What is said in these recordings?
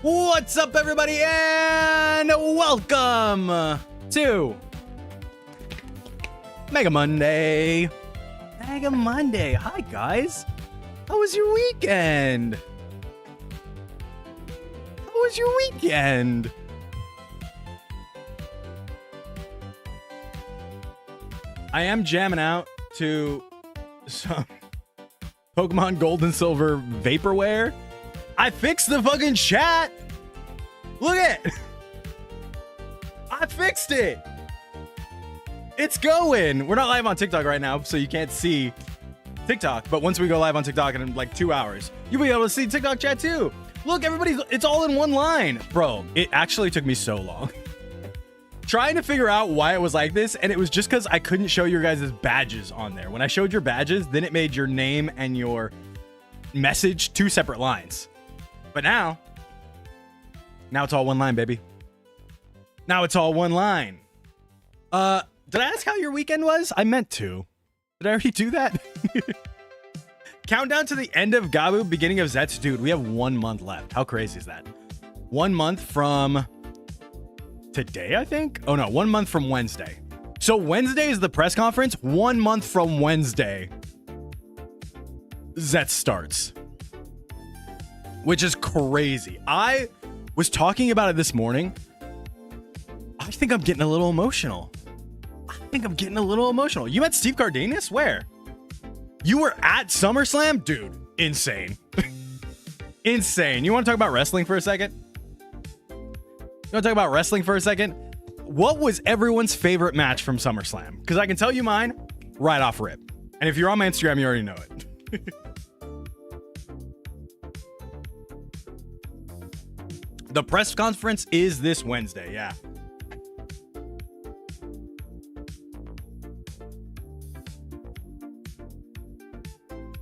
What's up, everybody, and welcome to Mega Monday. Mega Monday. Hi, guys. How was your weekend? How was your weekend? I am jamming out to some Pokemon Gold and Silver Vaporware. I fixed the fucking chat. Look at it. I fixed it. It's going. We're not live on TikTok right now, so you can't see TikTok. But once we go live on TikTok in like 2 hours, you'll be able to see TikTok chat too. Look, everybody, it's all in one line. Bro, it actually took me so long trying to figure out why it was like this, and it was just because I couldn't show your guys' badges on there. When I showed your badges, then it made your name and your message two separate lines. But now it's all one line, baby. Now it's all one line. Did I ask how your weekend was? I meant to. Did I already do that? Countdown to the end of Gavv, beginning of Zets. Dude, we have 1 month left. How crazy is that? 1 month from today, I think? Oh no, 1 month from Wednesday. So Wednesday is the press conference. 1 month from Wednesday, Zets starts. Which is crazy. I was talking about it this morning. I think I'm getting a little emotional. You met Steve Cardenas? Where? You were at SummerSlam? Dude, insane. Insane. You want to talk about wrestling for a second? What was everyone's favorite match from SummerSlam? Because I can tell you mine right off rip. And if you're on my Instagram, you already know it. The press conference is this Wednesday, yeah.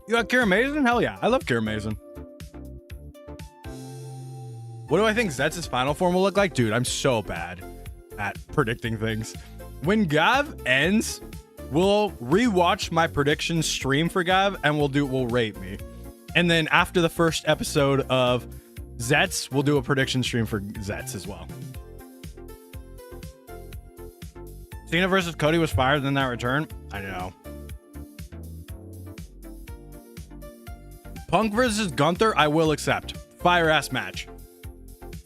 You got Kira Mason? Hell yeah, I love Kira Mason. What do I think Zets' final form will look like? Dude, I'm so bad at predicting things. When Gavv ends, we'll rewatch my prediction stream for Gavv and we'll rate me. And then after the first episode of Zets, we'll do a prediction stream for Zets as well. Cena versus Cody was fire than that return. I know. Punk versus Gunther, I will accept. Fire ass match.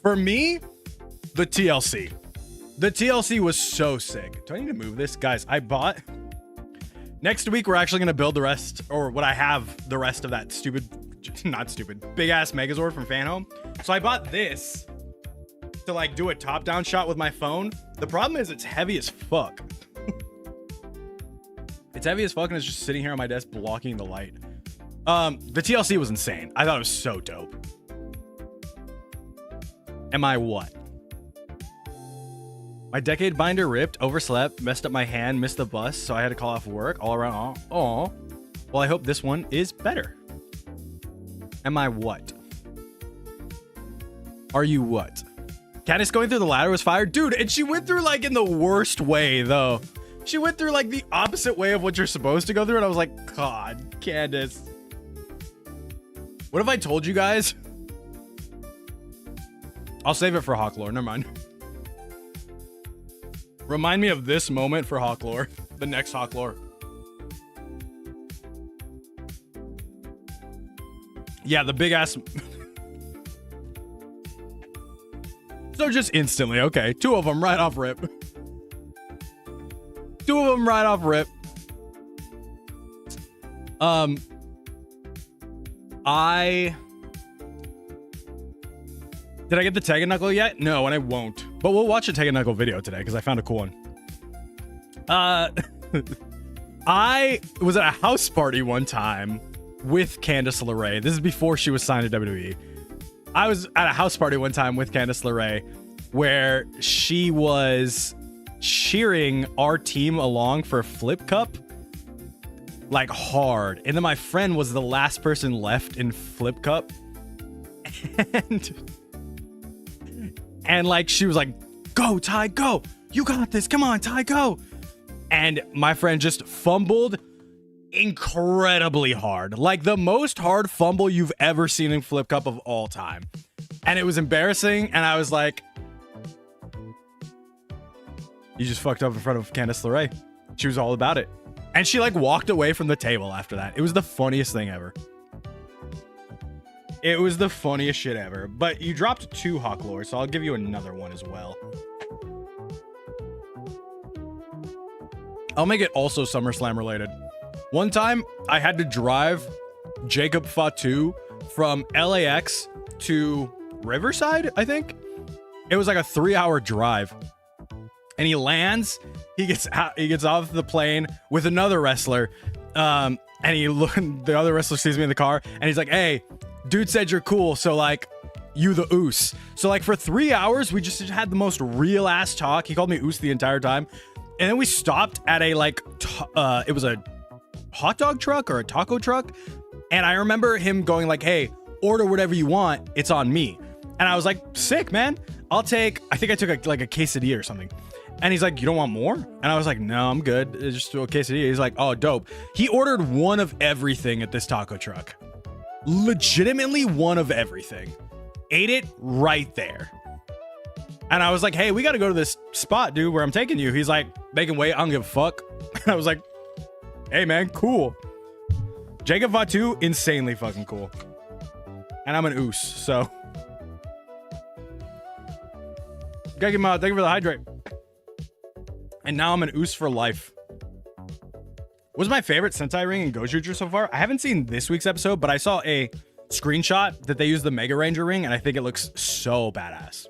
For me, the TLC. The TLC was so sick. Do I need to move this? Guys, I bought... Next week, we're actually going to build the rest, or what I have, the rest of that big ass Megazord from Fan Home. So I bought this to like do a top down shot with my phone. The problem is it's heavy as fuck. It's heavy as fuck and it's just sitting here on my desk blocking the light. The TLC was insane. I thought it was so dope. Am I what? My decade binder ripped, overslept, messed up my hand, missed the bus, so I had to call off work. All around. Oh. Well, I hope this one is better. Am I what? Are you what? Candice going through the ladder was fired. Dude, and she went through like in the worst way, though. She went through like the opposite way of what you're supposed to go through, and I was like, God, Candice. What if I told you guys? I'll save it for Hawk Lore. Never mind. Remind me of this moment for Hawk Lore. The next Hawk Lore. Yeah, the big ass. So just instantly, okay. 2 of them right off rip. 2 of them right off rip. Did I get the Tag and Knuckle yet? No, and I won't. But we'll watch a Tag and Knuckle video today because I found a cool one. I was at a house party one time with Candice LeRae. This is before she was signed to WWE. I was at a house party one time with Candice LeRae where she was cheering our team along for Flip Cup like hard. And then my friend was the last person left in Flip Cup. And like she was like, go Ty, go, you got this, come on Ty, go. And my friend just fumbled incredibly hard, like the most hard fumble you've ever seen in Flip Cup of all time. And it was embarrassing. And I was like, you just fucked up in front of Candice LeRae. She was all about it. And she like walked away from the table after that. It was the funniest thing ever. It was the funniest shit ever. But you dropped 2 Hawk lore, so I'll give you another one as well. I'll make it also SummerSlam related. One time, I had to drive Jacob Fatu from LAX to Riverside, I think. It was like a 3-hour drive. And he lands, he gets off the plane with another wrestler. And the other wrestler sees me in the car, and he's like, hey, dude said you're cool, so like, you the Oos. So like for 3 hours, we just had the most real ass talk. He called me Oos the entire time. And then we stopped at a like, it was a hot dog truck or a taco truck. And I remember him going like, hey, order whatever you want, it's on me. And I was like, sick, man. I think I took a quesadilla or something. And he's like, you don't want more? And I was like, no, I'm good. It's just a quesadilla. He's like, oh, dope. He ordered one of everything at this taco truck. Legitimately one of everything. Ate it right there. And I was like, hey, we got to go to this spot, dude, where I'm taking you. He's like, they can wait. I don't give a fuck. And I was like, hey, man, cool. Jacob Fatu, insanely fucking cool. And I'm an Oos, so. Gotta give him thank you for the hydrate. And now I'm an Oos for life. What's my favorite Sentai ring in Gojuju so far? I haven't seen this week's episode, but I saw a screenshot that they used the Mega Ranger ring, and I think it looks so badass.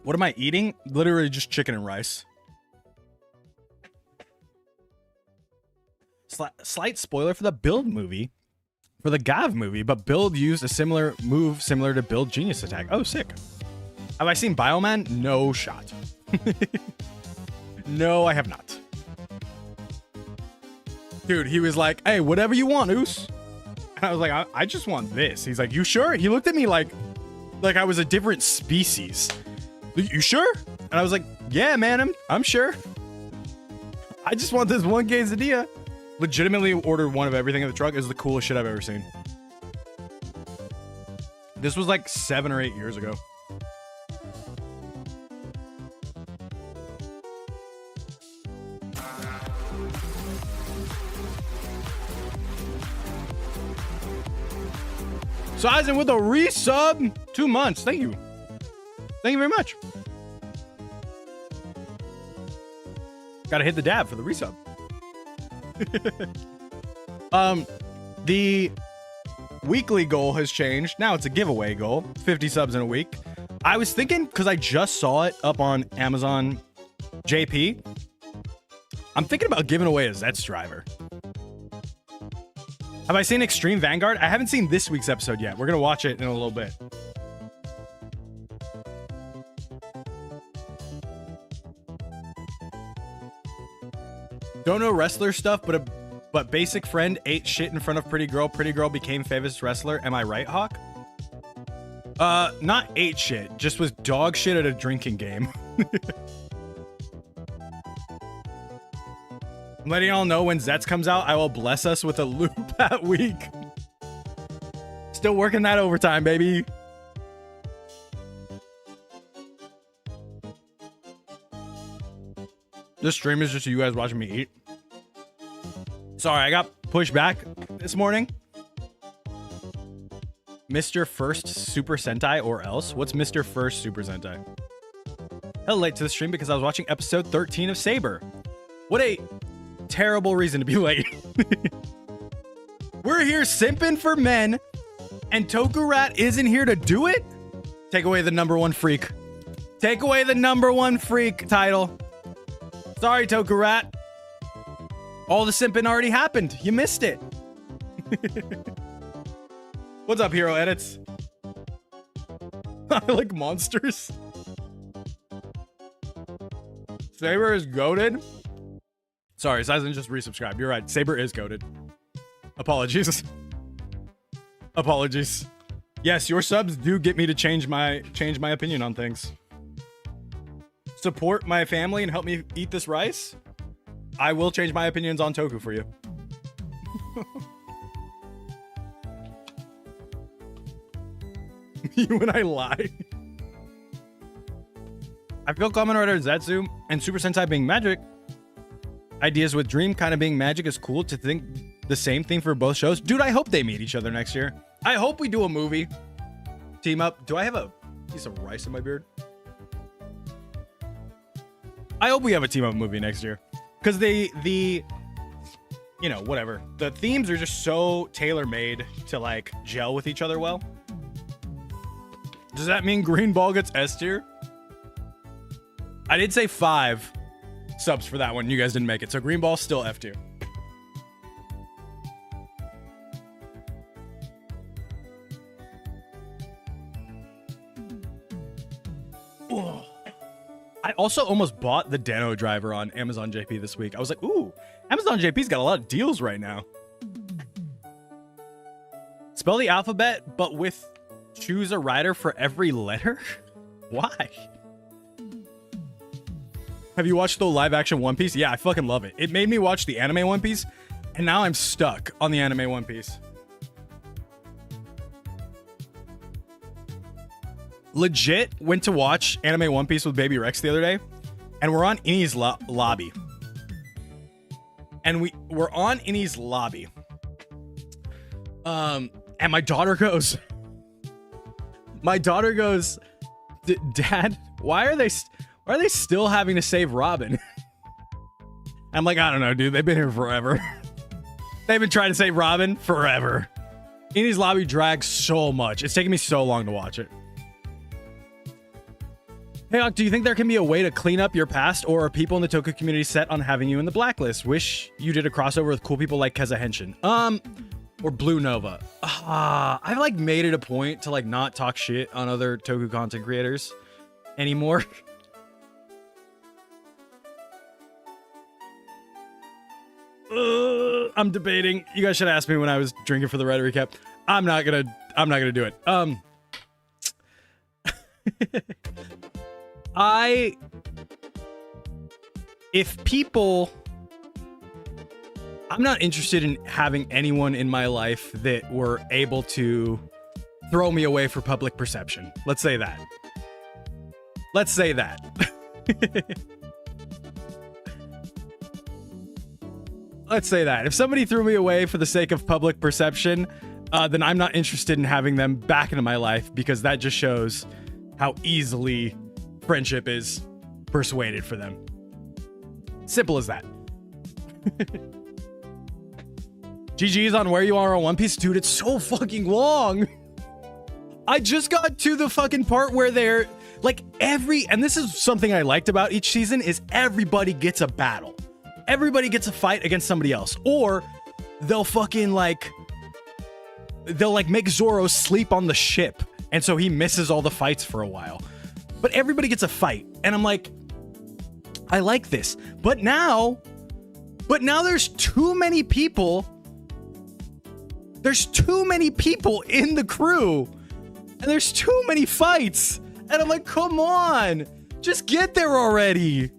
What am I eating? Literally just chicken and rice. Slight spoiler for the Build movie. For the Gavv movie, but Build used a similar move similar to Build Genius Attack. Oh, sick. Have I seen Bioman? No shot. No, I have not. Dude, he was like, hey, whatever you want, Oos. And I was like, I just want this. He's like, you sure? He looked at me like I was a different species. You sure? And I was like, yeah, man, I'm sure. I just want this one quesadilla. Legitimately ordered one of everything in the truck. Is the coolest shit I've ever seen. This was like 7 or 8 years ago. Sizen with a resub. 2 months. Thank you. Thank you very much. Gotta hit the dab for the resub. The weekly goal has changed. Now it's a giveaway goal. 50 subs in a week. I was thinking, because I just saw it up on Amazon JP, I'm thinking about giving away a Zets driver. Have I seen Extreme Vanguard? I haven't seen this week's episode yet. We're going to watch it in a little bit. Don't know wrestler stuff, but basic friend ate shit in front of Pretty Girl. Pretty Girl became famous wrestler. Am I right, Hawk? Not ate shit. Just was dog shit at a drinking game. I'm letting y'all know when Zets comes out, I will bless us with a loop that week. Still working that overtime, baby. This stream is just you guys watching me eat. Sorry, I got pushed back this morning. Mr. First Super Sentai or else? What's Mr. First Super Sentai? Hell late to the stream because I was watching episode 13 of Saber. What a terrible reason to be late. We're here simping for men, and Tokurat isn't here to do it? Take away the #1 freak. Take away the #1 freak title. Sorry, Tokurat. All the simping already happened. You missed it. What's up, Hero Edits? I like monsters. Saber is goated. Sorry, Sizen just resubscribed. You're right. Saber is goated. Apologies. Apologies. Yes, your subs do get me to change my opinion on things. Support my family and help me eat this rice. I will change my opinions on Toku for you. You and I lie. I feel Kamen Rider Zetsu and Super Sentai being magic. Ideas with Dream kind of being magic is cool to think the same thing for both shows. Dude, I hope they meet each other next year. I hope we do a movie. Team up. Do I have a piece of rice in my beard? I hope we have a team up movie next year. Because the you know, whatever. The themes are just so tailor-made to like gel with each other well. Does that mean Green Ball gets S tier? I did say 5 subs for that one. You guys didn't make it. So Green Ball's still F tier. Oh. I also almost bought the Dano driver on Amazon JP this week. I was like, ooh, Amazon JP's got a lot of deals right now. Spell the alphabet, but with choose a rider for every letter? Why? Have you watched the live action One Piece? Yeah, I fucking love it. It made me watch the anime One Piece, and now I'm stuck on the anime One Piece. Legit went to watch anime One Piece with Baby Rex the other day, and we're on Innie's lobby. And we're on Innie's lobby. And my daughter goes, Dad, why are they still having to save Robin? I'm like, I don't know, dude. They've been here forever. They've been trying to save Robin forever. Innie's lobby drags so much. It's taking me so long to watch it. Hey, Hawk, do you think there can be a way to clean up your past, or are people in the Toku community set on having you in the blacklist? Wish you did a crossover with cool people like Keza Henshin. Or Blue Nova. I've like made it a point to like not talk shit on other Toku content creators anymore. I'm debating. You guys should ask me when I was drinking for the Reddit recap. I'm not gonna do it. I'm not interested in having anyone in my life that were able to throw me away for public perception. Let's say that. Let's say that. Let's say that. If somebody threw me away for the sake of public perception, then I'm not interested in having them back into my life, because that just shows how easily friendship is persuaded for them. Simple as that. GG's on where you are on One Piece. Dude, it's so fucking long. I just got to the fucking part where they're like and this is something I liked about each season, is everybody gets a battle. Everybody gets a fight against somebody else. Or they'll fucking they'll make Zoro sleep on the ship, and so he misses all the fights for a while. But everybody gets a fight, and I'm like, I like this. But now there's too many people. There's too many people in the crew, and there's too many fights. And I'm like, come on, just get there already.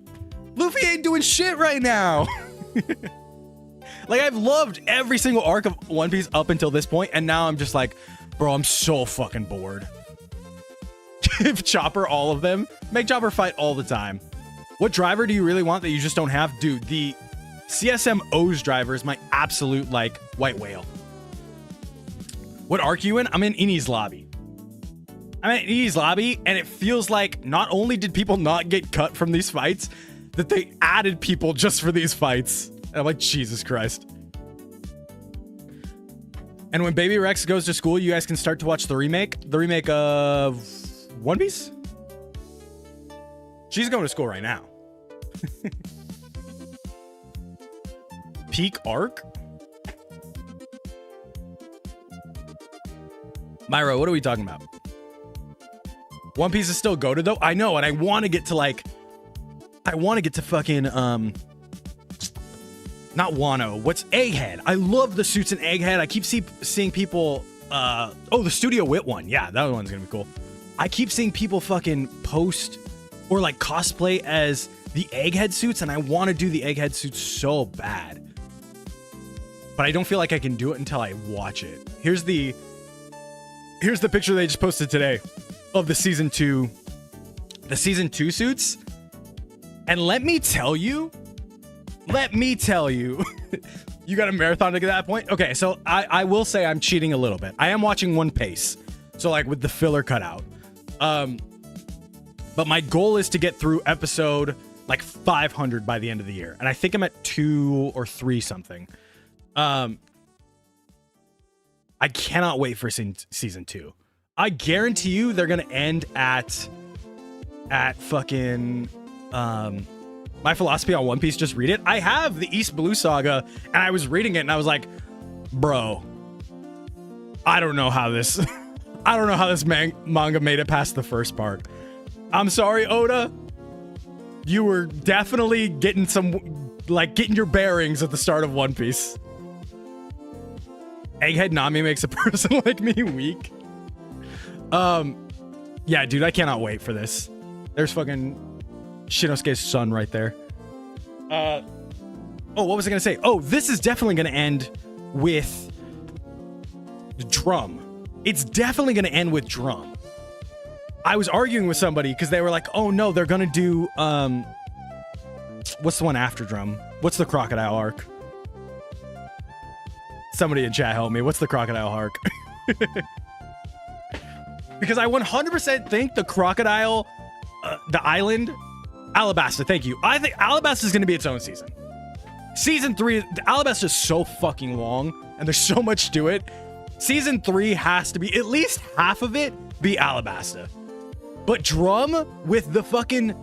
Luffy ain't doing shit right now. Like, I've loved every single arc of One Piece up until this point, and now I'm just like, bro, I'm so fucking bored. Give Chopper all of them. Make Chopper fight all the time. What driver do you really want that you just don't have? Dude, the CSM O's driver is my absolute, white whale. What arc you in? I'm in Innie's lobby. I'm in Innie's lobby, and it feels like not only did people not get cut from these fights, that they added people just for these fights. And I'm like, Jesus Christ. And when Baby Rex goes to school, you guys can start to watch the remake. The remake of One Piece? She's going to school right now. Peak arc? Myro, what are we talking about? One Piece is still goated though? I know, and I want to get to fucking, not Wano. What's Egghead? I love the suits in Egghead. I keep seeing people, the Studio Wit one. Yeah, that one's gonna be cool. I keep seeing people fucking post or cosplay as the Egghead suits, and I want to do the Egghead suits so bad. but I don't feel like I can do it until I watch it. Here's the picture they just posted today of the season 2 suits. And let me tell you, you got a marathon to get that point? Okay, so I will say I'm cheating a little bit. I am watching one pace, so like with the filler cut out. But my goal is to get through episode like 500 by the end of the year. And I think I'm at 2 or 3 something. I cannot wait for season 2. I guarantee you they're going to end at fucking, my philosophy on One Piece, just read it. I have the East Blue Saga and I was reading it and I was like, bro, I don't know how this manga made it past the first part. I'm sorry, Oda. You were definitely getting your bearings at the start of One Piece. Egghead Nami makes a person like me weak. Yeah, dude, I cannot wait for this. There's fucking Shinosuke's son right there. Oh, what was I gonna say? Oh, this is definitely gonna end with Drum. It's definitely gonna end with Drum. I was arguing with somebody because they were like, oh no, they're gonna do what's the one after Drum? What's the crocodile arc? Somebody in chat help me. What's the crocodile arc? Because I 100% think the crocodile, the island, Alabasta, thank you. I think Alabasta is going to be its own season. Season 3, Alabasta is so fucking long, and there's so much to it. Season 3 has to be, at least half of it, be Alabasta. But Drum with the fucking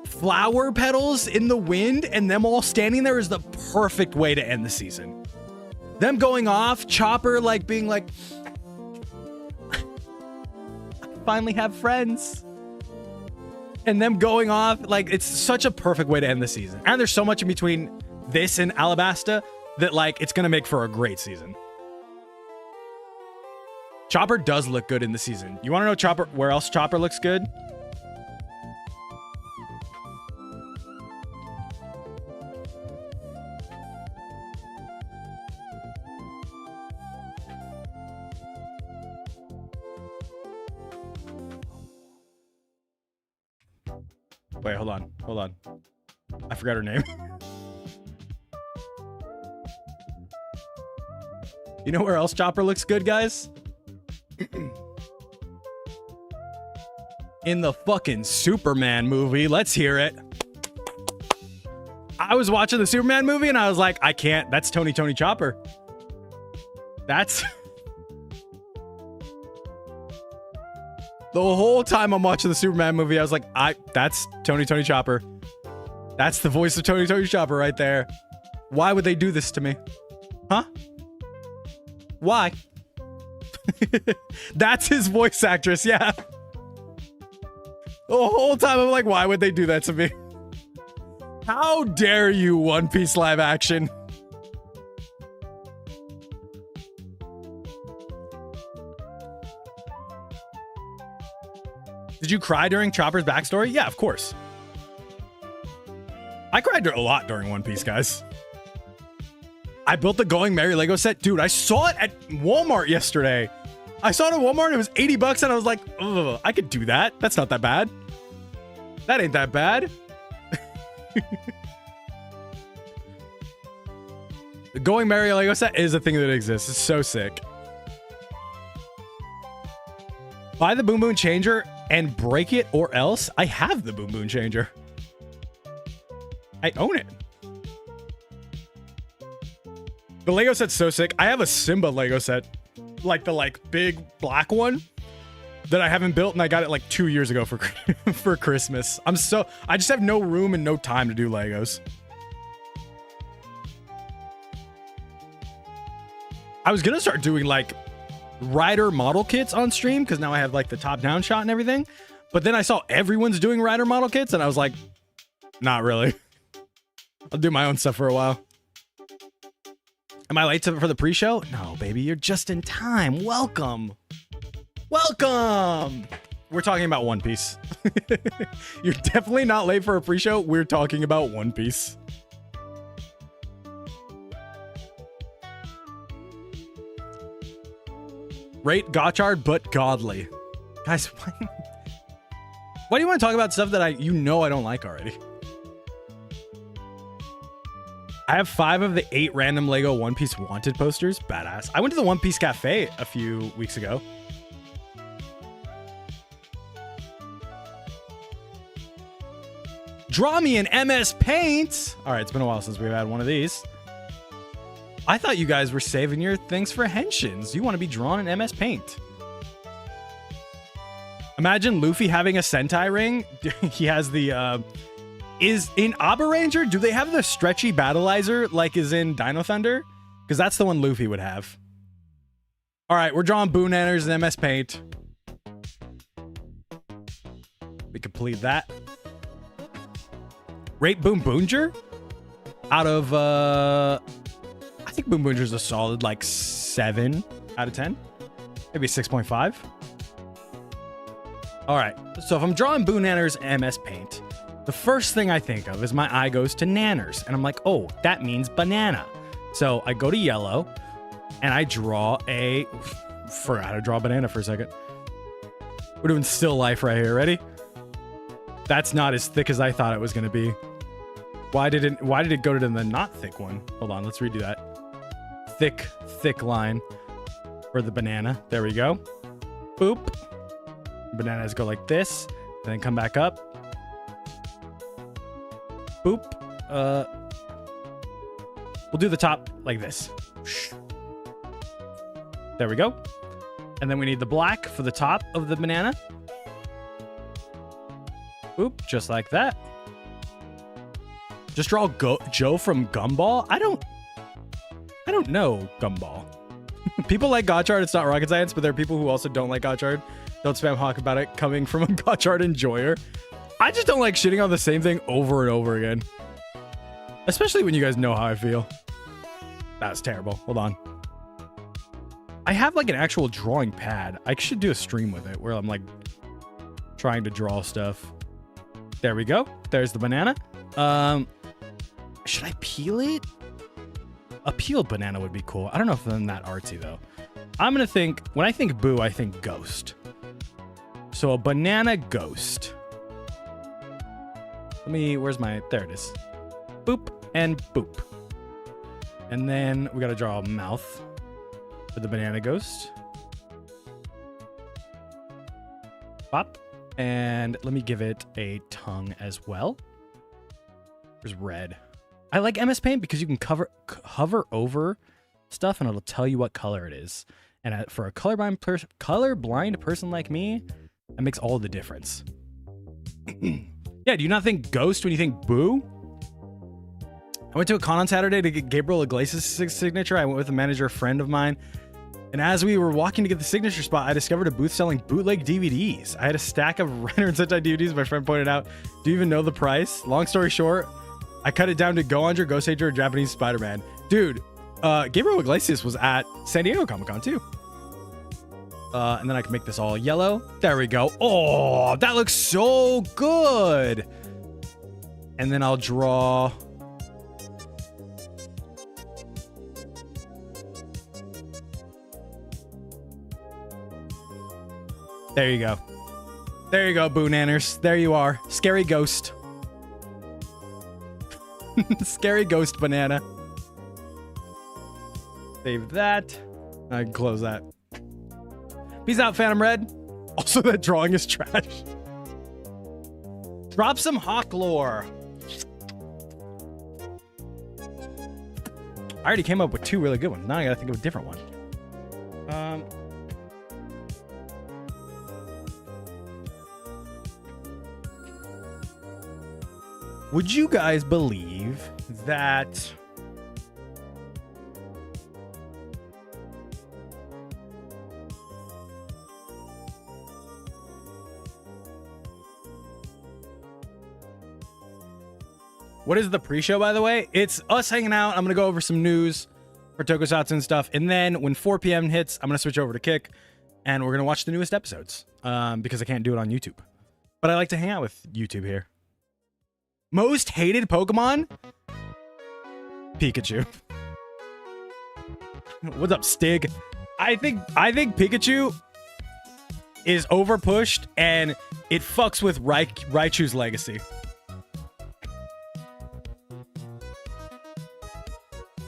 flower petals in the wind and them all standing there is the perfect way to end the season. Them going off, Chopper like being like, I finally have friends. And them going off, like, it's such a perfect way to end the season. And there's so much in between this and Alabasta that, like, it's gonna make for a great season. Chopper does look good in the season. You want to know where else Chopper looks good? Wait, hold on. I forgot her name. You know where else Chopper looks good, guys? In the fucking Superman movie. Let's hear it. I was watching the Superman movie and I was like, I can't. That's Tony Chopper. That's... The whole time I'm watching the Superman movie, I was like, that's Tony Chopper. That's the voice of Tony Chopper right there. Why would they do this to me? Huh? Why? That's his voice actress, yeah. The whole time I'm like, why would they do that to me? How dare you, One Piece live action? Did you cry during Chopper's backstory? Yeah, of course. I cried a lot during One Piece, guys. I built the Going Merry Lego set. Dude, I saw it at Walmart yesterday. I saw it at Walmart. It was $80 and I was like, ugh, I could do that. That's not that bad. That ain't that bad. The Going Merry Lego set is a thing that exists. It's so sick. Buy the Boom Boom Changer and break it or else. I have the Boom Boom Changer. I own it. The Lego set's so sick. I have a Simba Lego set, like the big black one that I haven't built, and I got it like 2 years ago for for Christmas. I just have no room and no time to do Legos. I was gonna start doing like rider model kits on stream because now I have like the top down shot and everything, but then I saw everyone's doing rider model kits and I was like, not really. I'll do my own stuff for a while. Am I late for the pre-show? No, baby, you're just in time. Welcome. Welcome. We're talking about One Piece. You're definitely not late for a pre-show. We're talking about One Piece. Rate Gotchard, but godly. Guys, why do you want to talk about stuff that I don't like already? I have 5 of the 8 random Lego One Piece Wanted posters. Badass. I went to the One Piece Cafe a few weeks ago. Draw me an MS Paint. All right, it's been a while since we've had one of these. I thought you guys were saving your things for Henshins. You want to be drawn in MS Paint. Imagine Luffy having a Sentai ring. He has the... Is in Abba Ranger, do they have the stretchy battleizer like is in Dino Thunder? Because that's the one Luffy would have. All right, we're drawing Boon Anners in MS Paint. We complete that. Rate Boom Boonger? Out of, I think Boom Boonger's a solid like 7 out of 10. Maybe 6.5. All right, so if I'm drawing Boon Anners MS Paint, the first thing I think of is my eye goes to Nanners. And I'm like, oh, that means banana. So I go to yellow and I draw forgot how to draw a banana for a second. We're doing still life right here. Ready? That's not as thick as I thought it was going to be. Why did it go to the not thick one? Hold on, let's redo that. Thick line for the banana. There we go. Boop. Bananas go like this, and then come back up. Boop. We'll do the top like this. There we go. And then we need the black for the top of the banana. Boop, just like that. Just draw Joe from Gumball. I don't know Gumball. People like Gotchard. It's not rocket science, but there are people who also don't like Gotchard. Don't spam hawk about it coming from a Gotchard enjoyer. I just don't like shitting on the same thing over and over again. Especially when you guys know how I feel. That was terrible. Hold on. I have like an actual drawing pad. I should do a stream with it where I'm like trying to draw stuff. There we go. There's the banana. Should I peel it? A peeled banana would be cool. I don't know if I'm that artsy though. I'm gonna think, when I think Boo, I think ghost. So a banana ghost. Where's my, there it is. Boop and boop. And then we gotta draw a mouth for the banana ghost. Pop. And let me give it a tongue as well. There's red. I like MS Paint because you can hover over stuff and it'll tell you what color it is. And for a colorblind person like me, that makes all the difference. Yeah, do you not think ghost when you think Boo? I went to a con on Saturday to get Gabriel Iglesias' signature. I went with a manager friend of mine. And as we were walking to get the signature spot, I discovered a booth selling bootleg DVDs. I had a stack of Renner and Sentai DVDs. My friend pointed out, do you even know the price? Long story short, I cut it down to Go Under, Ghost Ager, Japanese Spider-Man. Dude, Gabriel Iglesias was at San Diego Comic-Con too. And then I can make this all yellow. There we go. Oh, that looks so good. And then I'll draw... There you go. There you go, Boo Nanners. There you are. Scary ghost. Scary ghost banana. Save that. I can close that. Peace out, Phantom Red. Also, that drawing is trash. Drop some Hawk lore. I already came up with 2 really good ones. Now I gotta think of a different one. Would you guys believe that what is the pre-show, by the way? It's us hanging out. I'm going to go over some news for Tokusatsu and stuff. And then when 4 p.m. hits, I'm going to switch over to Kick and we're going to watch the newest episodes because I can't do it on YouTube. But I like to hang out with YouTube here. Most hated Pokemon? Pikachu. What's up, Stig? I think Pikachu is overpushed and it fucks with Raichu's legacy.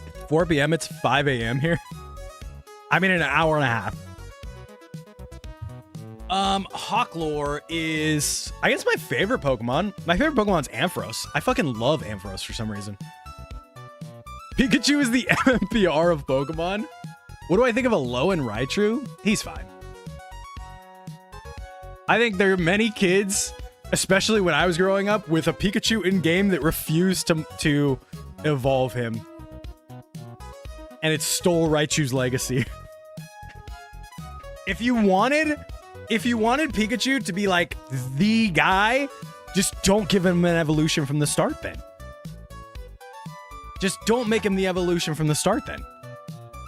It's 4 p.m. It's 5 a.m. here. I mean, in an hour and a half. Hawklore is, I guess, my favorite Pokemon. My favorite Pokemon's Ampharos. I fucking love Ampharos for some reason. Pikachu is the MMPR of Pokemon. What do I think of Alolan Raichu? He's fine. I think there are many kids, especially when I was growing up, with a Pikachu in-game that refused to evolve him. And it stole Raichu's legacy. If you wanted Pikachu to be like the guy, just don't give him an evolution from the start then. Just don't make him the evolution from the start then.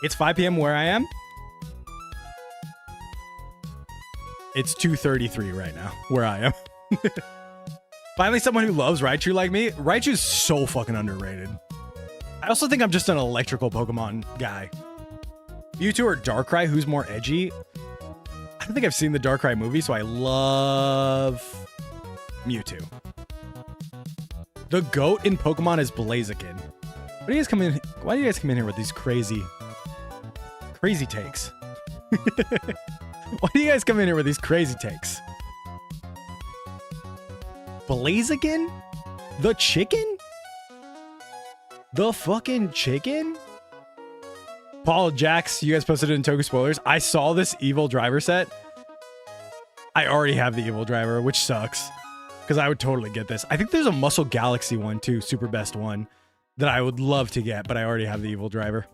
It's 5 p.m. where I am. It's 2:33 right now where I am. Finally, someone who loves Raichu like me. Raichu's so fucking underrated. I also think I'm just an electrical Pokemon guy. Mewtwo or Darkrai, who's more edgy? I don't think I've seen the Darkrai movie, so I love Mewtwo. The GOAT in Pokemon is Blaziken. Why do you guys come in here with these crazy takes? Why do you guys come in here with these crazy takes? Blaziken? The chicken? The fucking chicken? Paul, Jax, you guys posted it in Toku Spoilers. I saw this evil driver set. I already have the evil driver, which sucks. Because I would totally get this. I think there's a Muscle Galaxy one too, Super Best one, that I would love to get, but I already have the evil driver.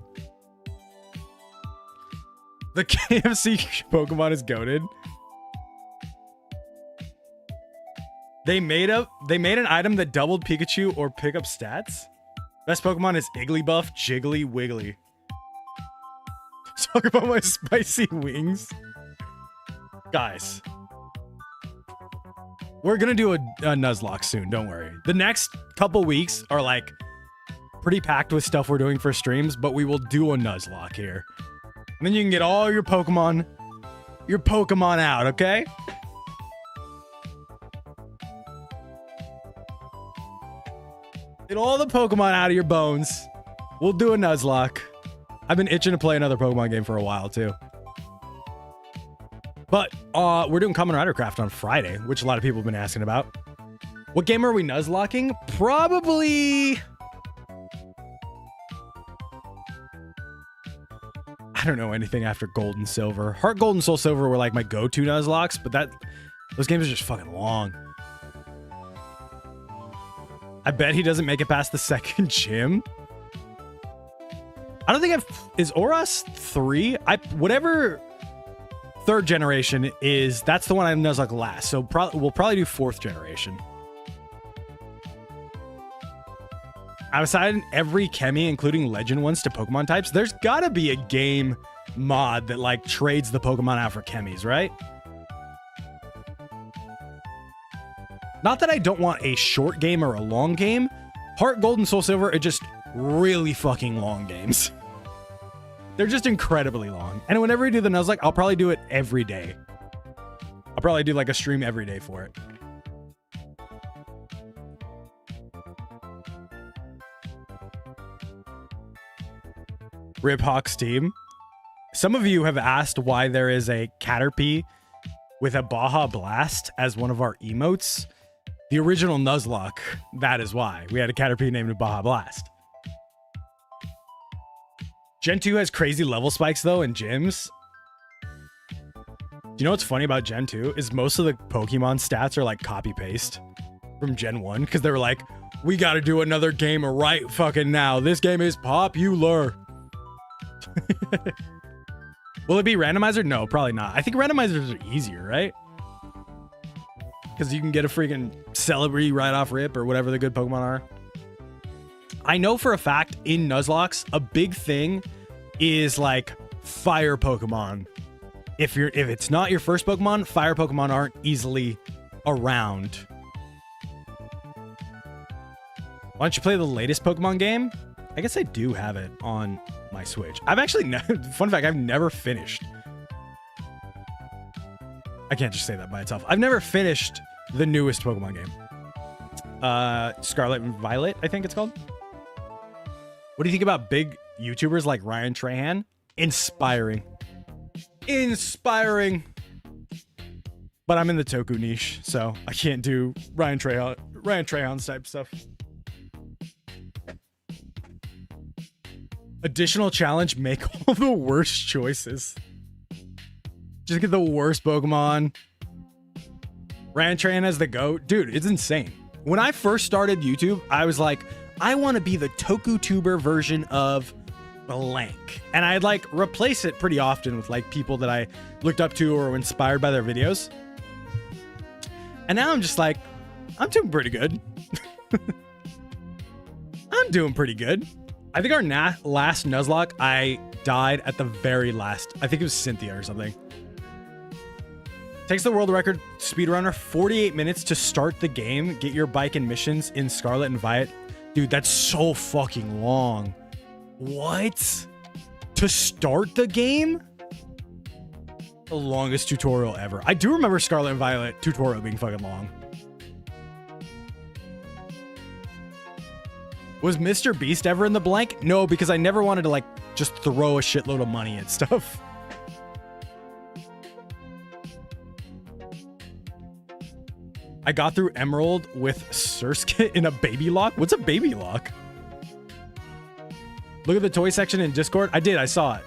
The KFC Pokemon is goated. They made an item that doubled Pikachu or pickup stats. Best Pokemon is Igglybuff, Jiggly, Wiggly. Talk about my spicy wings. Guys. We're gonna do a Nuzlocke soon, don't worry. The next couple weeks are like pretty packed with stuff we're doing for streams, but we will do a Nuzlocke here. And then you can get all your Pokemon out, okay? Get all the Pokemon out of your bones. We'll do a Nuzlocke. I've been itching to play another Pokemon game for a while, too. But we're doing Kamen Rider Craft on Friday, which a lot of people have been asking about. What game are we Nuzlocking? Probably... I don't know anything after Gold and Silver. Heart Gold and Soul Silver were like my go-to Nuzlocks, but those games are just fucking long. I bet he doesn't make it past the second gym. I don't think is Oras 3? Whatever third generation is, that's the one I Nuzlocke last. So we'll probably do fourth generation. I've assigned every Chemi, including legend ones, to Pokemon types. There's gotta be a game mod that like trades the Pokemon out for Chemis, right? Not that I don't want a short game or a long game. Heart Gold and Soul Silver are just really fucking long games. They're just incredibly long. And whenever we do the Nuzlocke, I'll probably do it every day. I'll probably do like a stream every day for it. Rip Hawk's team. Some of you have asked why there is a Caterpie with a Baja Blast as one of our emotes. The original Nuzlocke, that is why. We had a Caterpie named Baja Blast. Gen 2 has crazy level spikes, though, in gyms. Do you know what's funny about Gen 2? Is most of the Pokemon stats are, like, copy-paste from Gen 1. Because they were like, we gotta do another game right fucking now. This game is popular. Will it be randomizer? No, probably not. I think randomizers are easier, right? Because you can get a freaking Celebi right off rip or whatever the good Pokemon are. I know for a fact in Nuzlocks, a big thing is like fire Pokemon. If it's not your first Pokemon, fire Pokemon aren't easily around. Why don't you play the latest Pokemon game? I guess I do have it on my Switch. I've actually, fun fact, I've never finished. I can't just say that by itself. I've never finished the newest Pokemon game. Scarlet and Violet, I think it's called. What do you think about big YouTubers like Ryan Trahan? Inspiring. Inspiring. But I'm in the Toku niche, so I can't do Ryan Trahan type stuff. Additional challenge, make all the worst choices. Just get the worst Pokemon. Ryan Trahan as the GOAT. Dude, it's insane. When I first started YouTube, I was like, I want to be the Toku-tuber version of blank. And I'd like replace it pretty often with like people that I looked up to or were inspired by their videos. And now I'm just like, I'm doing pretty good. I'm doing pretty good. I think our last Nuzlocke, I died at the very last. I think it was Cynthia or something. Takes the world record speedrunner 48 minutes to start the game. Get your bike and missions in Scarlet and Violet. Dude, that's so fucking long. What? To start the game? The longest tutorial ever. I do remember Scarlet and Violet tutorial being fucking long. Was Mr. Beast ever in the blank? No, because I never wanted to like just throw a shitload of money at stuff. I got through Emerald with Surskit in a baby lock. What's a baby lock? Look at the toy section in Discord. I did. I saw it.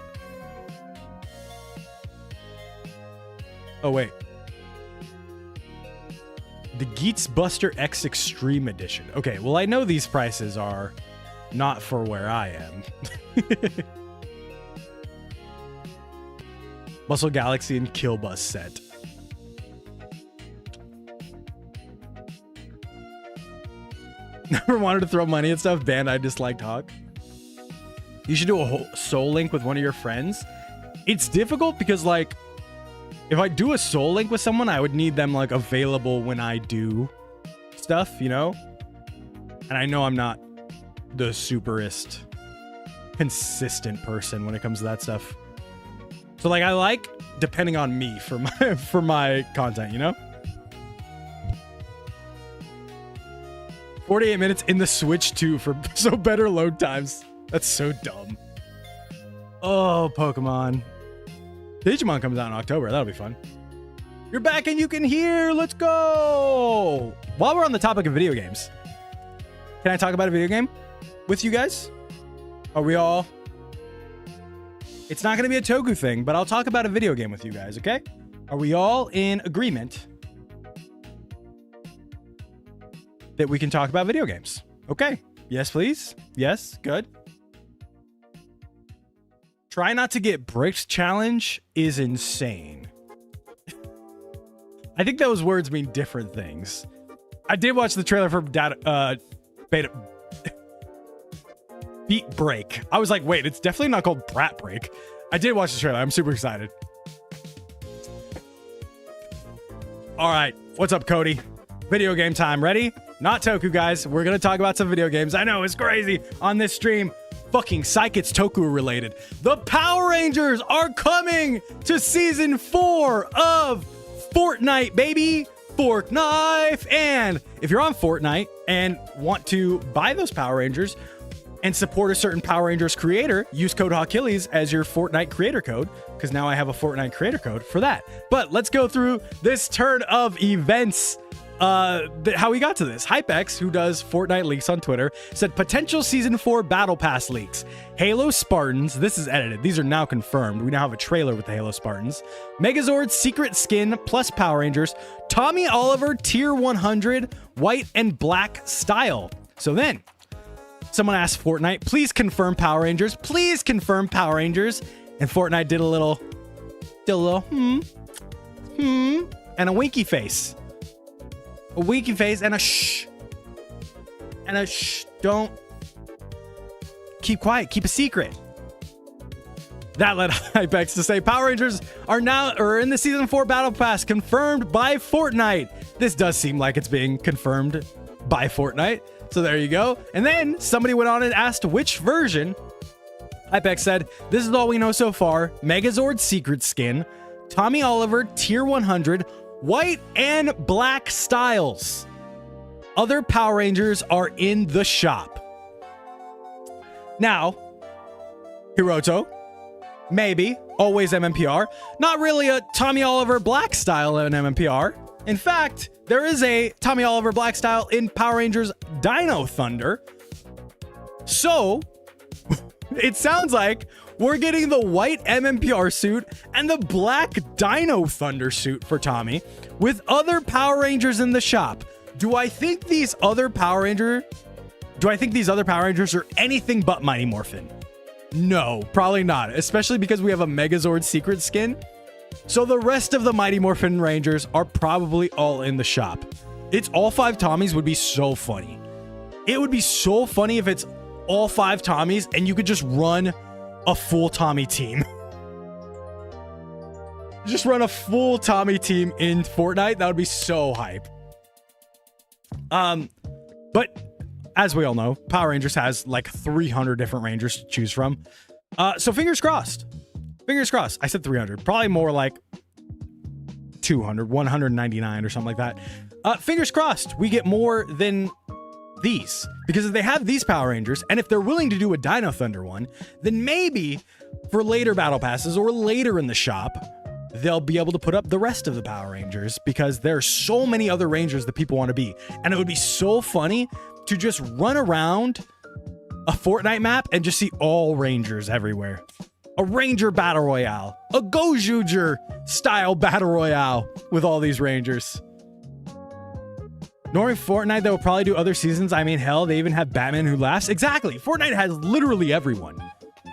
Oh, wait. The Geats Buster X Extreme Edition. Okay, well, I know these prices are not for where I am. Muscle Galaxy and Kill Bus set. Never wanted to throw money at stuff. Band I disliked Hawk. You should do a whole soul link with one of your friends. It's difficult because like if I do a soul link with someone, I would need them like available when I do stuff, you know? And I know I'm not the superest consistent person when it comes to that stuff. So like I like depending on me for my content, you know? 48 minutes in the Switch 2 for so better load times. That's so dumb. Oh, Pokemon. Digimon comes out in October. That'll be fun. You're back and you can hear. Let's go. While we're on the topic of video games, can I talk about a video game with you guys? Are we all? It's not going to be a Toku thing, but I'll talk about a video game with you guys, okay? Are we all in agreement that we can talk about video games? Okay. Yes, please. Yes. Good. Try not to get bricked challenge is insane. I think those words mean different things. I did watch the trailer for Beat Break. I was like, wait, it's definitely not called Brat Break. I did watch the trailer. I'm super excited. All right. What's up, Cody? Video game time. Ready? Not Toku, guys. We're going to talk about some video games. I know, it's crazy on this stream. Fucking psych, it's Toku related. The Power Rangers are coming to season 4 of Fortnite, baby. Fortnite. And if you're on Fortnite and want to buy those Power Rangers and support a certain Power Rangers creator, use code Hawkillies as your Fortnite creator code, because now I have a Fortnite creator code for that. But let's go through this turn of events. How we got to this. HypeX, who does Fortnite leaks on Twitter, said potential season 4 battle pass leaks. Halo Spartans, this is edited. These are now confirmed. We now have a trailer with the Halo Spartans. Megazord's secret skin plus Power Rangers. Tommy Oliver tier 100 white and black style. So then someone asked Fortnite, please confirm Power Rangers. Please confirm Power Rangers. And Fortnite did a little and a winky face. A winky face and a shh. And a shh. Don't. Keep quiet. Keep a secret. That led Hypex to say Power Rangers are in the season 4 battle pass confirmed by Fortnite. This does seem like it's being confirmed by Fortnite. So there you go. And then somebody went on and asked which version. Hypex said, this is all we know so far. Megazord secret skin, Tommy Oliver tier 100, white and black styles. Other Power Rangers are in the shop. Now, Hiroto, maybe, always MMPR. Not really a Tommy Oliver black style in MMPR. In fact, there is a Tommy Oliver black style in Power Rangers Dino Thunder. So, it sounds like we're getting the white MMPR suit and the black Dino Thunder suit for Tommy with other Power Rangers in the shop. Do I think these other Power Rangers are anything but Mighty Morphin? No, probably not, especially because we have a Megazord secret skin. So the rest of the Mighty Morphin Rangers are probably all in the shop. It's all 5 Tommies would be so funny. It would be so funny if it's all 5 Tommies and you could just run a full Tommy team. Just run a full Tommy team in Fortnite. That would be so hype. But as we all know, Power Rangers has like 300 different Rangers to choose from. So fingers crossed. Fingers crossed. I said 300. Probably more like 200, 199 or something like that. Fingers crossed we get more than these. Because if they have these Power Rangers, and if they're willing to do a Dino Thunder one, then maybe for later battle passes or later in the shop, they'll be able to put up the rest of the Power Rangers because there are so many other Rangers that people want to be. And it would be so funny to just run around a Fortnite map and just see all Rangers everywhere. A Ranger Battle Royale. A Gojuger style Battle Royale with all these Rangers. Knowing Fortnite, they will probably do other seasons. I mean, hell, they even have Batman Who Laughs. Exactly. Fortnite has literally everyone.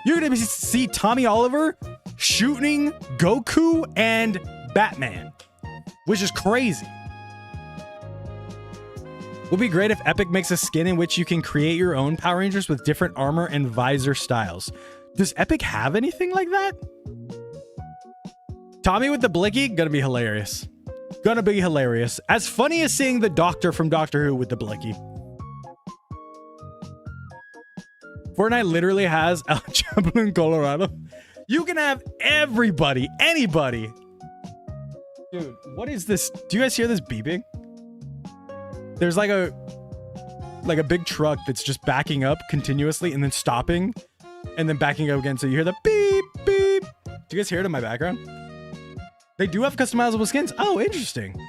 You're going to see Tommy Oliver shooting Goku and Batman, which is crazy. Would be great if Epic makes a skin in which you can create your own Power Rangers with different armor and visor styles. Does Epic have anything like that? Tommy with the blicky, gonna be hilarious. Gonna be hilarious. As funny as seeing the Doctor from Doctor Who with the blicky. Fortnite literally has El Chapo in Colorado. You can have everybody, anybody. Dude, what is this? Do you guys hear this beeping? There's like a big truck that's just backing up continuously and then stopping and then backing up again. So you hear the beep, beep. Do you guys hear it in my background? They do have customizable skins. Oh, interesting.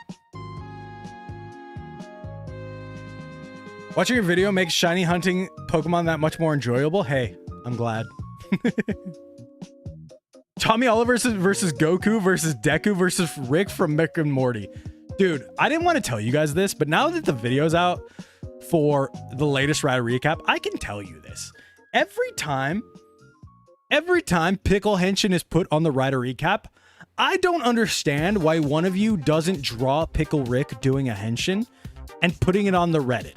Watching your video makes shiny hunting Pokemon that much more enjoyable. Hey, I'm glad. Tommy Oliver versus Goku versus Deku versus Rick from Rick and Morty. Dude, I didn't want to tell you guys this, but now that the video's out for the latest Rider recap, I can tell you this. Every time Pickle Henshin is put on the Rider recap, I don't understand why one of you doesn't draw Pickle Rick doing a Henshin and putting it on the Reddit.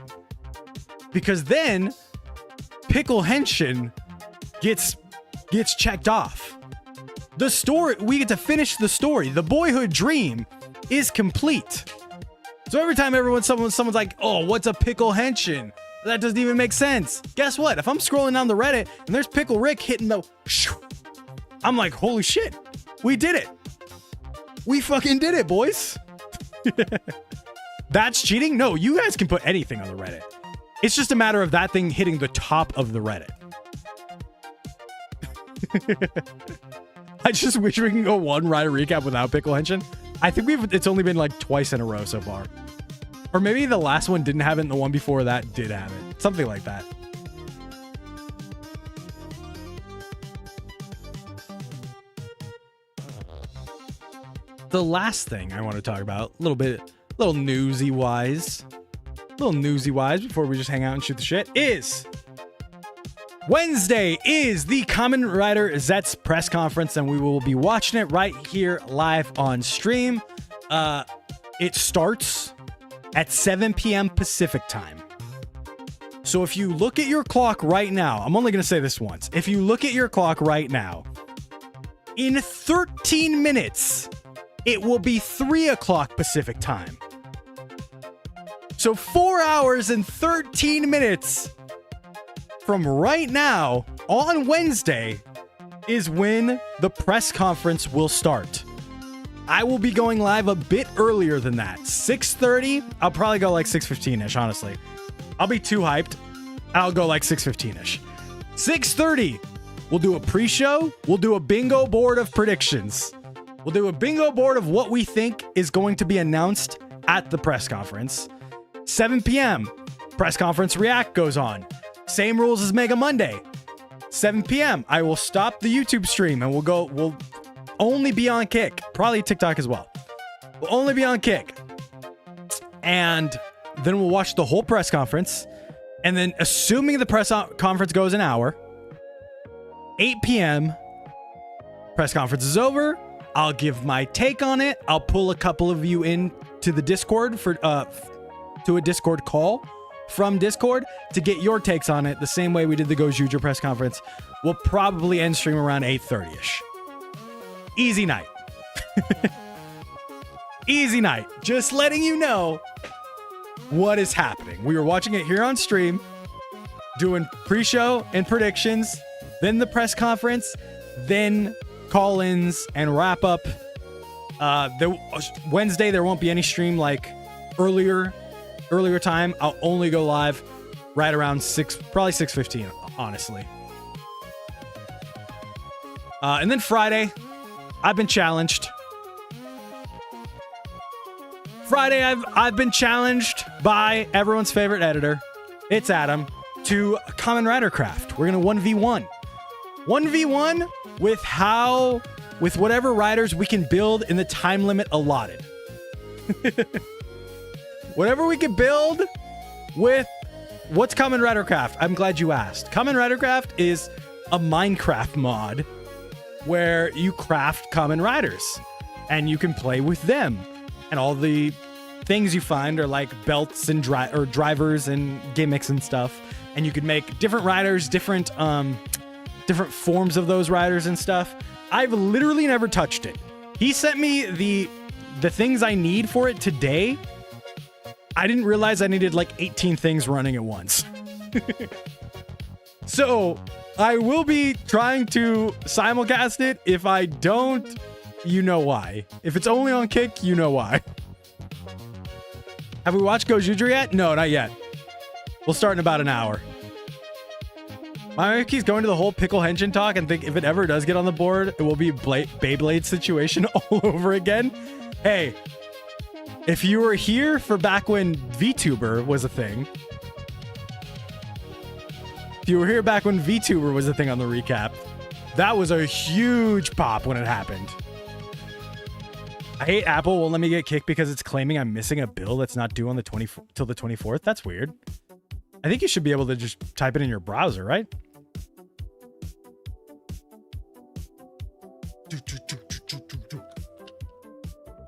Because then Pickle Henshin gets checked off. The story, we get to finish the story. The boyhood dream is complete. So every time someone's like, oh, what's a Pickle Henshin? That doesn't even make sense. Guess what? If I'm scrolling down the Reddit and there's Pickle Rick hitting the I'm like, holy shit, we did it. We fucking did it, boys. That's cheating? No, you guys can put anything on the Reddit. It's just a matter of that thing hitting the top of the Reddit. I just wish we can go one Rider recap without Pickle Henshin. I think it's only been like twice in a row so far. Or maybe the last one didn't have it and the one before that did have it. Something like that. The last thing I want to talk about, little newsy wise before we just hang out and shoot the shit, is Wednesday is the Kamen Rider Zets press conference, and we will be watching it right here live on stream. It starts at 7 p.m. Pacific time. So if you look at your clock right now, I'm only going to say this once. If you look at your clock right now, in 13 minutes, it will be 3 o'clock Pacific time. So 4 hours and 13 minutes from right now on Wednesday is when the press conference will start. I will be going live a bit earlier than that. 6:30. I'll probably go like 6:15-ish, honestly. I'll be too hyped. I'll go like 6:15-ish. 6:30. We'll do a pre-show. We'll do a bingo board of predictions. We'll do a bingo board of what we think is going to be announced at the press conference. 7 p.m. Press conference react goes on. Same rules as Mega Monday. 7 p.m. I will stop the YouTube stream and we'll only be on Kick. Probably TikTok as well. We'll only be on Kick. And then we'll watch the whole press conference. And then assuming the press conference goes an hour, 8 p.m. press conference is over. I'll give my take on it. I'll pull a couple of you in to the Discord to a Discord call from Discord to get your takes on it the same way we did the Go Juju press conference. We'll probably end stream around 8:30-ish. Easy night. Easy night. Just letting you know what is happening. We were watching it here on stream, doing pre-show and predictions, then the press conference, then call-ins and wrap up. Wednesday there won't be any stream like earlier time. I'll only go live right around 6, probably 6:15, honestly. And then Friday, I've been challenged. Friday, I've been challenged by everyone's favorite editor. It's Adam to Kamen Rider Craft. We're gonna 1v1. 1v1 with whatever riders we can build in the time limit allotted. Whatever we can build with what's Kamen Rider Craft? I'm glad you asked. Kamen Rider Craft is a Minecraft mod where you craft Kamen Riders and you can play with them. And all the things you find are like belts and drivers and gimmicks and stuff. And you can make different riders, different forms of those riders and stuff. I've literally never touched it. He sent me the things I need for it today. I didn't realize I needed like 18 things running at once. So I will be trying to simulcast it. If I don't, you know why. If it's only on Kick, you know why. Have we watched Go Juju yet? No, not yet. We'll start in about an hour. Mayuki's going to the whole Pickle Henshin talk and think if it ever does get on the board, it will be a Beyblade situation all over again. Hey, if you were here for back when VTuber was a thing, if you were here back when VTuber was a thing on the recap, that was a huge pop when it happened. I hate Apple won't let me get kicked because it's claiming I'm missing a bill that's not due on the till the 24th. That's weird. I think you should be able to just type it in your browser, right?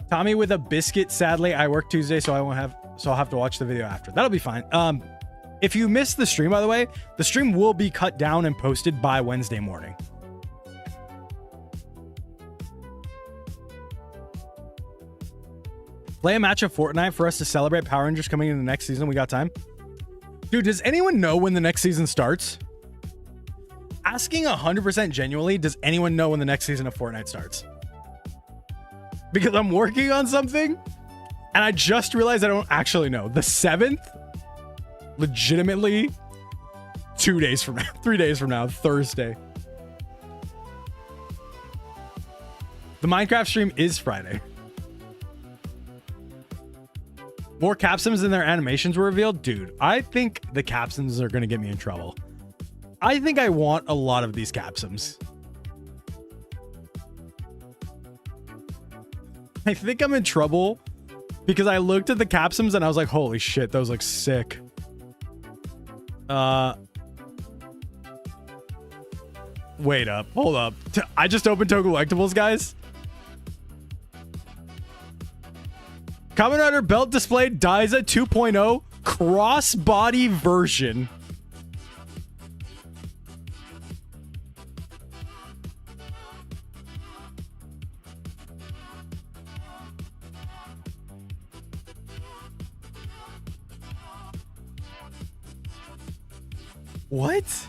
Tommy with a biscuit. Sadly, I work Tuesday, so I'll have to watch the video after. That'll be fine. If you missed the stream, by the way, the stream will be cut down and posted by Wednesday morning. Play a match of Fortnite for us to celebrate Power Rangers coming in the next season. We got time. Dude, does anyone know when the next season starts? Asking 100% genuinely, does anyone know when the next season of Fortnite starts? Because I'm working on something and I just realized I don't actually know. The 7th? Legitimately 2 days from now, 3 days from now, Thursday. The Minecraft stream is Friday. More capsims than their animations were revealed? Dude, I think the capsims are going to get me in trouble. I think I want a lot of these capsims. I think I'm in trouble because I looked at the capsims and I was like, holy shit, those look sick. Wait up. Hold up. I just opened Toku Collectibles, guys. Kamen Rider belt displayed Daiza 2.0 crossbody version. What?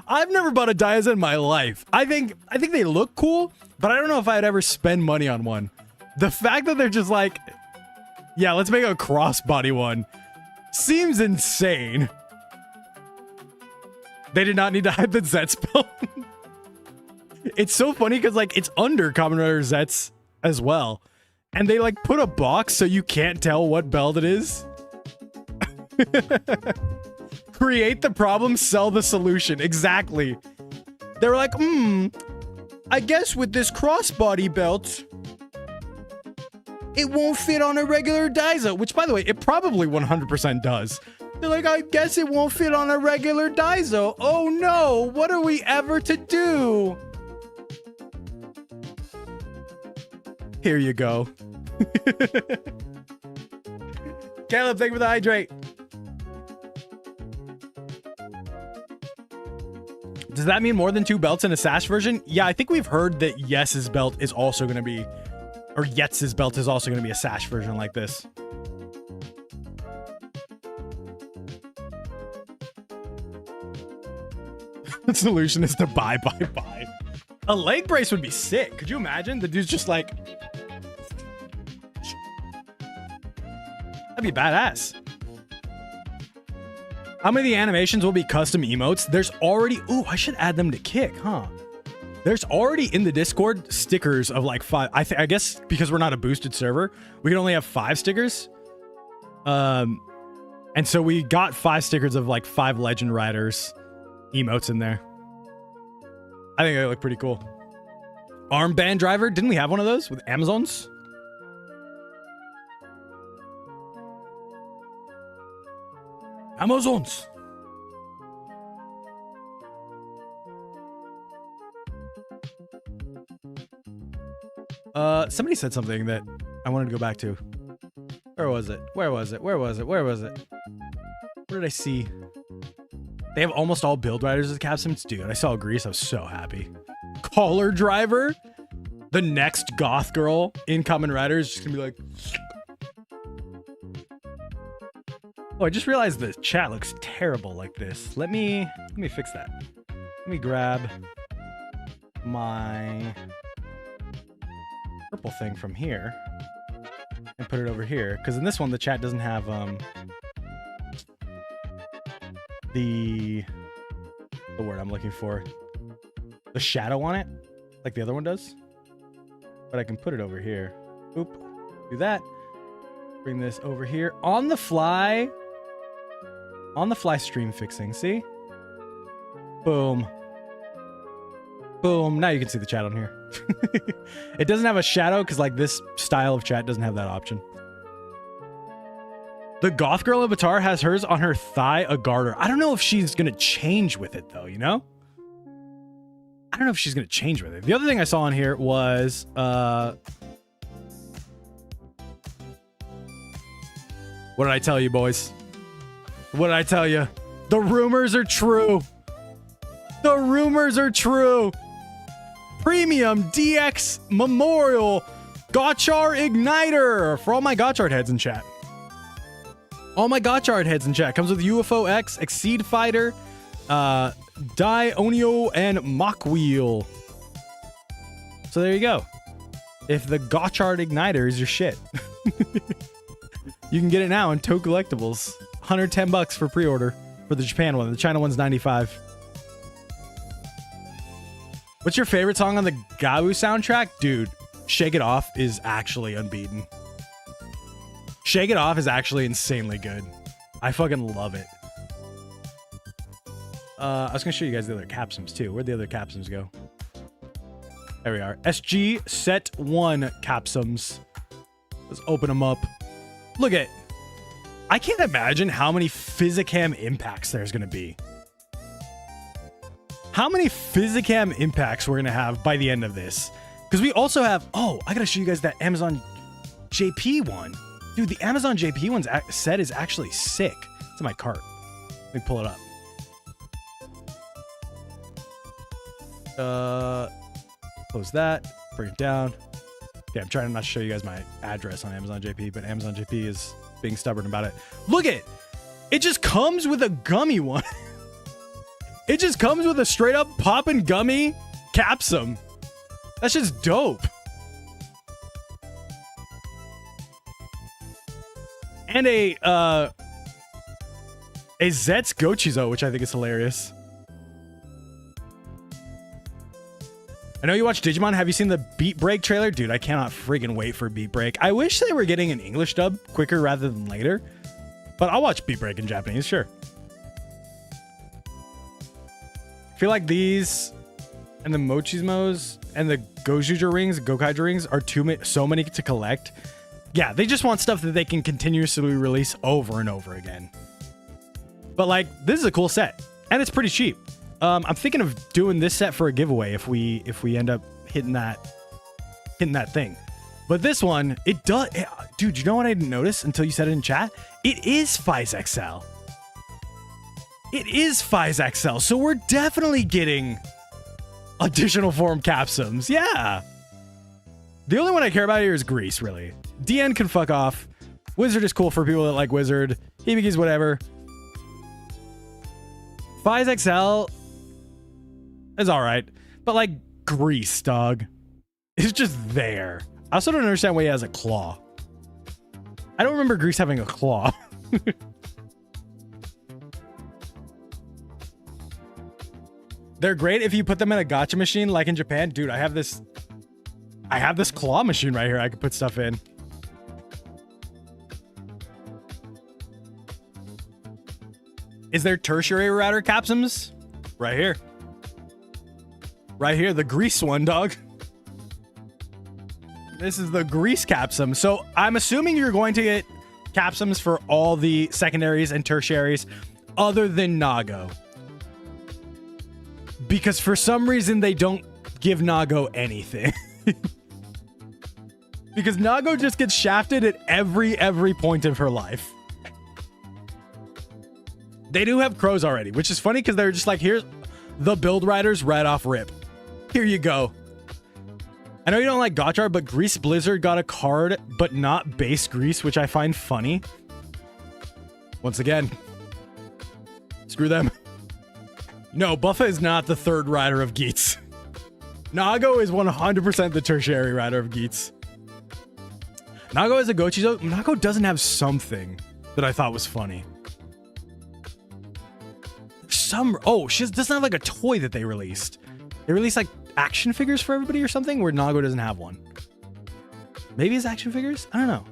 I've never bought a Diaza in my life. I think they look cool, but I don't know if I'd ever spend money on one. The fact that they're just like, yeah, let's make a crossbody one seems insane. They did not need to hide the Zet spell. It's so funny because like it's under Common Rider Zets as well. And they like put a box so you can't tell what belt it is. Create the problem, sell the solution. Exactly. They were like, I guess with this crossbody belt, it won't fit on a regular Diza. Which, by the way, it probably 100% does. They're like, I guess it won't fit on a regular Diza. Oh no, what are we ever to do? Here you go. Caleb, thank you for the hydrate. Does that mean more than 2 belts in a Sash version? Yeah, I think we've heard that Yes's belt is also going to be, or Yetz's belt is also going to be a Sash version like this. The solution is to buy. A leg brace would be sick. Could you imagine? The dude's just like... That'd be badass. How many of the animations will be custom emotes? There's already... Ooh, I should add them to Kick, huh? There's already in the Discord stickers of like 5. I guess because we're not a boosted server, we can only have 5 stickers. And so we got 5 stickers of like 5 Legend Riders emotes in there. I think they look pretty cool. Armband driver. Didn't we have one of those with Amazons? Amazons. Somebody said something that I wanted to go back to. Where was it? What did I see? They have almost all build riders as captains. Dude, I saw Grease. I was so happy. Caller driver. The next goth girl in Kamen Rider is just gonna be like... Oh, I just realized the chat looks terrible like this. Let me fix that. Let me grab my purple thing from here and put it over here. Because in this one, the chat doesn't have the word I'm looking for. The shadow on it, like the other one does. But I can put it over here. Oop. Do that. Bring this over here. On the fly stream fixing. See? Boom. Boom. Now you can see the chat on here. It doesn't have a shadow because like this style of chat doesn't have that option. The goth girl avatar has hers on her thigh, a garter. I don't know if she's going to change with it though, you know? I don't know if she's going to change with it. The other thing I saw on here was... What did I tell you, boys? What did I tell you? The rumors are true. The rumors are true. Premium DX Memorial Gotchard Igniter for all my Gotchard heads in chat. All my Gotchard heads in chat. Comes with UFO X, Exceed Fighter, Dionio, and Mach Wheel. So there you go. If the Gotchard Igniter is your shit. You can get it now in Toe Collectibles. $110 for pre-order for the Japan one. The China one's $95. What's your favorite song on the Gavv soundtrack? Dude, Shake It Off is actually unbeaten. Shake It Off is actually insanely good. I fucking love it. I was going to show you guys the other capsules too. Where'd the other capsules go? There we are. SG Set 1 capsules. Let's open them up. Look at... I can't imagine how many Physicam impacts there's going to be. How many Physicam impacts we're going to have by the end of this. Because we also have... Oh, I got to show you guys that Amazon JP one. Dude, the Amazon JP one's set is actually sick. It's in my cart. Let me pull it up. Close that. Bring it down. Yeah, I'm trying to not show you guys my address on Amazon JP, but Amazon JP is being stubborn about it. Look at it. It just comes with a gummy one. It just comes with a straight up poppin' gummy capsum. That's just dope. And a Zet's Gochizo, which I think is hilarious. I know you watch Digimon. Have you seen the Beat Break trailer? Dude, I cannot friggin' wait for Beat Break. I wish they were getting an English dub quicker rather than later. But I'll watch Beat Break in Japanese, sure. I feel like these and the Mochismos and the Gojujo rings, Gokaijo rings are so many to collect. Yeah, they just want stuff that they can continuously release over and over again. But like, this is a cool set, and it's pretty cheap. I'm thinking of doing this set for a giveaway if we end up hitting that thing. But this one, it does, dude. You know what I didn't notice until you said it in chat? It is Phys XL. It is Phys XL, so we're definitely getting additional form capsums. Yeah. The only one I care about here is Grease, really. DN can fuck off. Wizard is cool for people that like Wizard. Hibiki's whatever. Phys XL is alright. But like Grease, dog. It's just there. I also don't understand why he has a claw. I don't remember Grease having a claw. They're great if you put them in a gacha machine like in Japan. Dude, I have this claw machine right here I could put stuff in. Is there tertiary router capsums? Right here. Right here, the Grease one, dog. This is the Grease capsum. So I'm assuming you're going to get capsums for all the secondaries and tertiaries other than Nago. Because for some reason they don't give Nago anything. Because Nago just gets shafted at every point of her life. They do have crows already, which is funny because they're just like, here's the build riders right off rip. Here you go. I know you don't like Gotchar, but Grease Blizzard got a card, but not base Grease, which I find funny. Once again, screw them. No, Buffa is not the third rider of Geats. Nago is 100% the tertiary rider of Geats. Nago is a Gochizo. Nago doesn't have something that I thought was funny. She doesn't have like a toy that they released. They released like action figures for everybody or something where Nago doesn't have one. Maybe it's action figures? I don't know.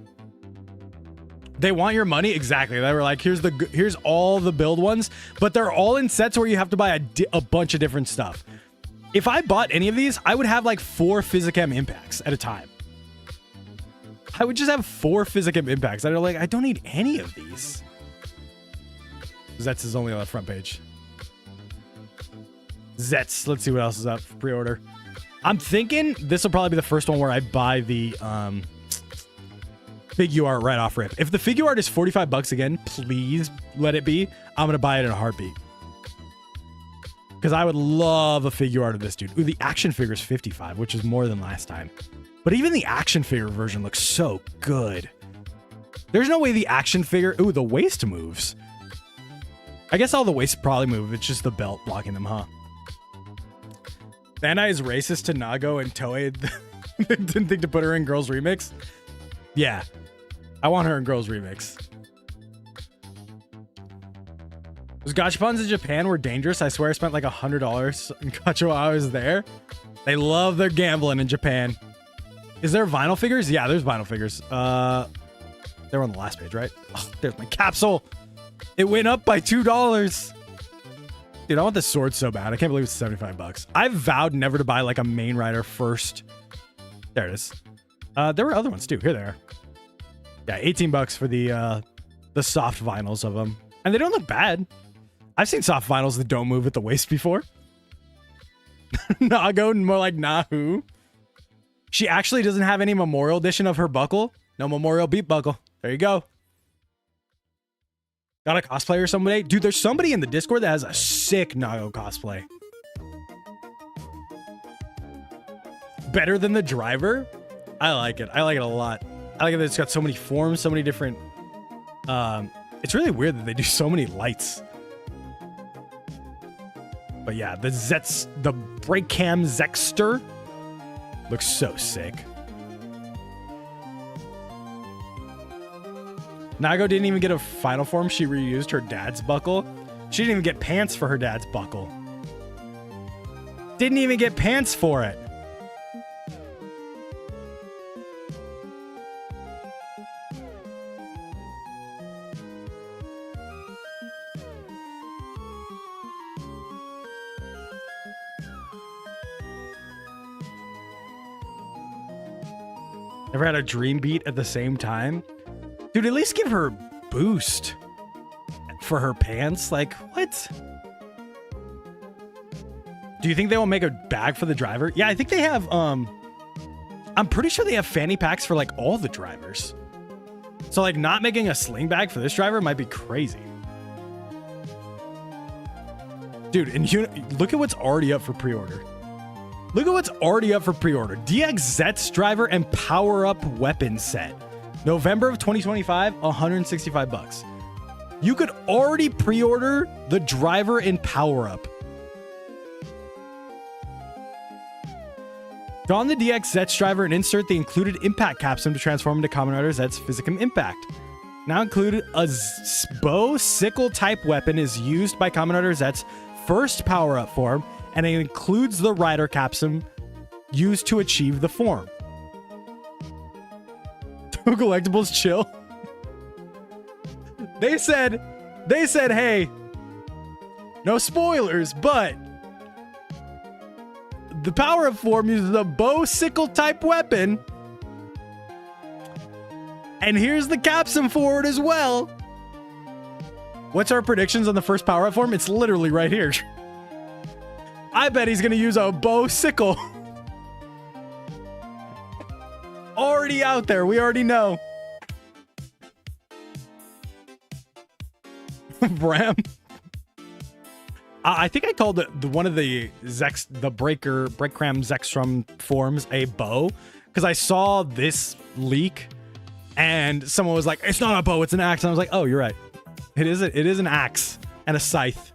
They want your money? Exactly. They were like, here's all the build ones, but they're all in sets where you have to buy a bunch of different stuff. If I bought any of these, I would have like 4 Physicam impacts at a time. I would just have 4 Physicam impacts. I'd like, I don't need any of these. Zets is only on the front page. Zets. Let's see what else is up for pre-order. I'm thinking this will probably be the first one where I buy the figure art right off rip. If the figure art is $45 again, please let it be. I'm going to buy it in a heartbeat. Because I would love a figure art of this dude. Ooh, the action figure is $55, which is more than last time. But even the action figure version looks so good. There's no way the action figure... Ooh, the waist moves. I guess all the waists probably move. It's just the belt blocking them, huh? Bandai is racist to Nago and Toei didn't think to put her in Girls Remix. Yeah. I want her in Girls Remix. Those gachapons in Japan were dangerous. I swear I spent like $100 in gacha while I was there. They love their gambling in Japan. Is there vinyl figures? Yeah, there's vinyl figures. They're on the last page, right? Oh, there's my capsule. It went up by $2. Dude, I want this sword so bad. I can't believe it's $75. I've vowed never to buy like a main rider first. There it is. There were other ones too. Here they are. Yeah, $18 for the soft vinyls of them. And they don't look bad. I've seen soft vinyls that don't move at the waist before. Nago, more like Nahu. She actually doesn't have any memorial edition of her buckle. No memorial beat buckle. There you go. Got a cosplay or somebody? Dude, there's somebody in the Discord that has a sick Nago cosplay. Better than the driver? I like it. I like it a lot. I like it that it's got so many forms, so many different... it's really weird that they do so many lights. But yeah, the brake cam Zexter looks so sick. Nago didn't even get a final form. She reused her dad's buckle. She didn't even get pants for her dad's buckle. Didn't even get pants for it. Never had a dream beat at the same time? Dude, at least give her boost for her pants. Like, what? Do you think they will make a bag for the driver? Yeah, I think they have, I'm pretty sure they have fanny packs for, like, all the drivers. So, like, not making a sling bag for this driver might be crazy. Dude, and look at what's already up for pre-order. Look at what's already up for pre-order. DX Zets driver and power-up weapon set. November of 2025, 165 bucks. You could already pre-order the driver and power-up. Don the DX Zets driver and insert the included impact capsule to transform into Kamen Rider Zets Physicum Impact. Now included, a bow sickle type weapon is used by Kamen Rider Zets' first power-up form, and it includes the rider capsule used to achieve the form. Two collectibles chill. They said, hey, no spoilers, but the power-up form uses a bow sickle type weapon. And here's the capsule for it as well. What's our predictions on the first power-up form? It's literally right here. I bet he's going to use a bow sickle. Already out there. We already know. Bram. I think I called one of the Breakcram Zextrum forms a bow because I saw this leak and someone was like, it's not a bow, it's an axe. And I was like, oh, you're right. It is an axe and a scythe.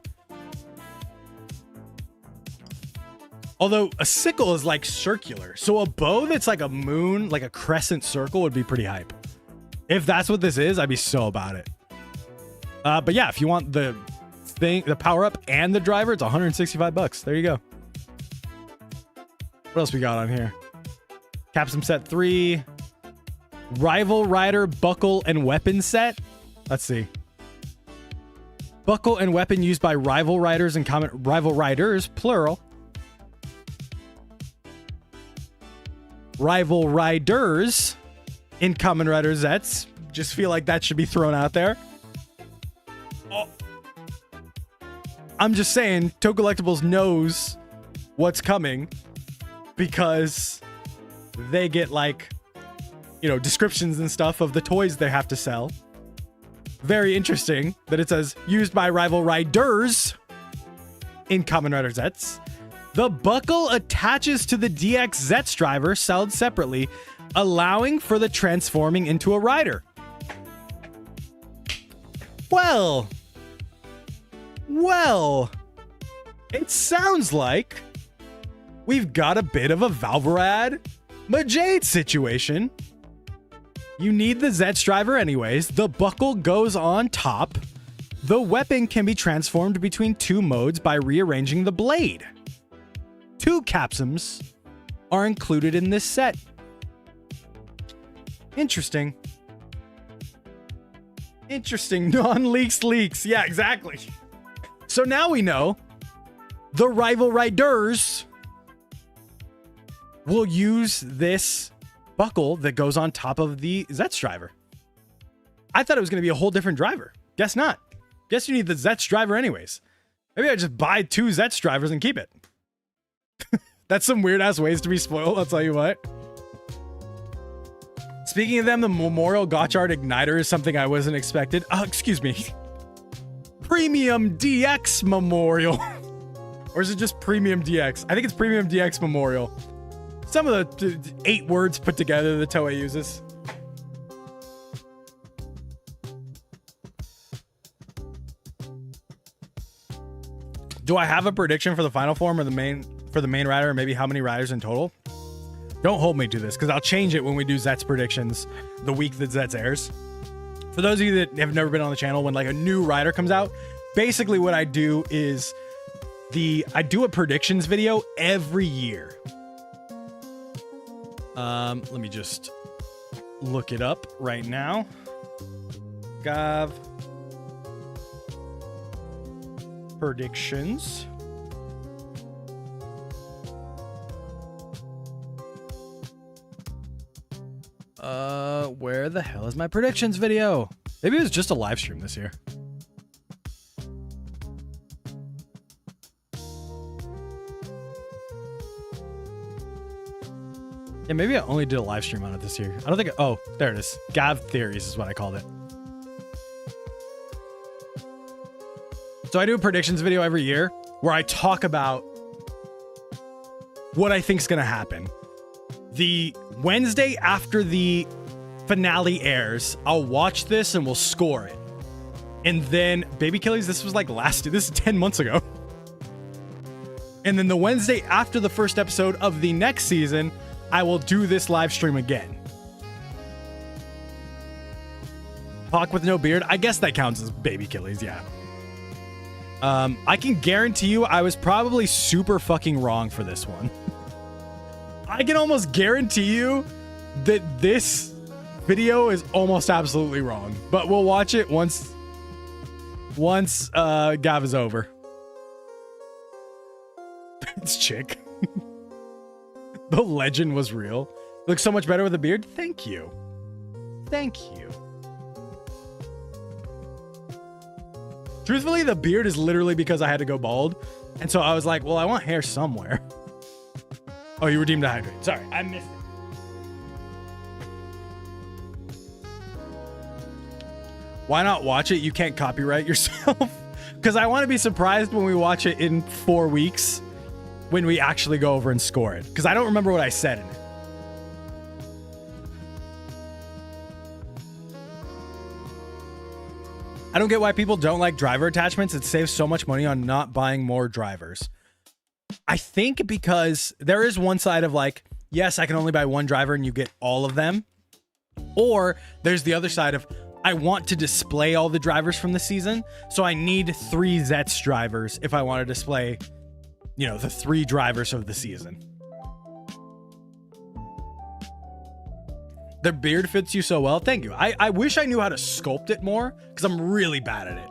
Although a sickle is like circular. So a bow that's like a moon, like a crescent circle would be pretty hype. If that's what this is, I'd be so about it. But yeah, if you want the power up and the driver, it's 165 bucks. There you go. What else we got on here? Capsum set 3. Rival Rider buckle and weapon set. Let's see. Buckle and weapon used by rival riders and rival riders, plural. Rival riders in Kamen Rider Zets. Just feel like that should be thrown out there. Oh. I'm just saying, Toe Collectibles knows what's coming because they get like, you know, descriptions and stuff of the toys they have to sell. Very interesting that it says used by rival riders in Kamen Rider Zets. The buckle attaches to the DX Zets driver, sold separately, allowing for the transforming into a rider. Well, it sounds like we've got a bit of a Valvarad Majade situation. You need the Zets driver anyways. The buckle goes on top. The weapon can be transformed between two modes by rearranging the blade. 2 capsums are included in this set. Interesting. Non-leaks leaks. Yeah, exactly. So now we know the rival riders will use this buckle that goes on top of the Zets driver. I thought it was going to be a whole different driver. Guess not. Guess you need the Zets driver anyways. Maybe I just buy 2 Zets drivers and keep it. That's some weird ass ways to be spoiled, I'll tell you what. Speaking of them, the Memorial Gotchard Igniter is something I wasn't expected. Excuse me. Premium DX Memorial. Or is it just Premium DX? I think it's Premium DX Memorial. Some of the 8 words put together that Toei uses. Do I have a prediction for the final form or the main rider, or maybe how many riders in total? Don't hold me to this, because I'll change it when we do Zet's predictions the week that Zet's airs. For those of you that have never been on the channel, when like a new rider comes out, basically what I do is I do a predictions video every year. Let me just look it up right now. Gavv predictions. Where the hell is my predictions video? Maybe it was just a live stream this year. Yeah, maybe I only did a live stream on it this year. I don't think. Oh, there it is. Gavv Theories is what I called it. So I do a predictions video every year where I talk about what I think is going to happen. The Wednesday after the finale airs, I'll watch this and we'll score it. And then, Baby Killies, this was like this is 10 months ago. And then the Wednesday after the first episode of the next season, I will do this live stream again. Hawk with no beard. I guess that counts as Baby Killies, yeah. I can guarantee you I was probably super fucking wrong for this one. I can almost guarantee you that this video is almost absolutely wrong. But we'll watch it once Gavv is over. It's chick. The legend was real. Looks so much better with a beard. Thank you. Thank you. Truthfully, the beard is literally because I had to go bald. And so I was like, well, I want hair somewhere. Oh, you redeemed a hydrate. Sorry, I missed it. Why not watch it? You can't copyright yourself. Because I want to be surprised when we watch it in 4 weeks when we actually go over and score it. Because I don't remember what I said in it. I don't get why people don't like driver attachments. It saves so much money on not buying more drivers. I think because there is one side of like, yes, I can only buy one driver and you get all of them. Or there's the other side of, I want to display all the drivers from the season. So I need 3 Zets drivers if I want to display, you know, the 3 drivers of the season. The beard fits you so well. Thank you. I wish I knew how to sculpt it more because I'm really bad at it.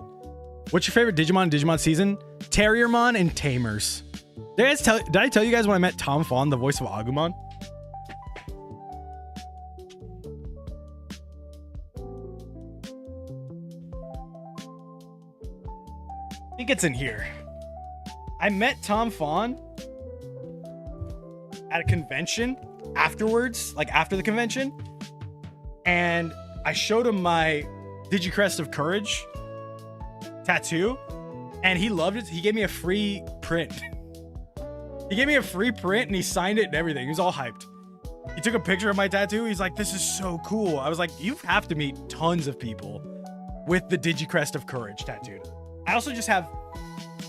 What's your favorite Digimon season? Terriermon and Tamers. Did I tell you guys when I met Tom Fawn, the voice of Agumon? I think it's in here. I met Tom Fawn at a convention afterwards, like after the convention. And I showed him my Digicrest of Courage tattoo, and he loved it. He gave me a free print. He gave me a free print, and he signed it and everything. He was all hyped. He took a picture of my tattoo. He's like, this is so cool. I was like, you have to meet tons of people with the Digicrest of Courage tattooed. I also just have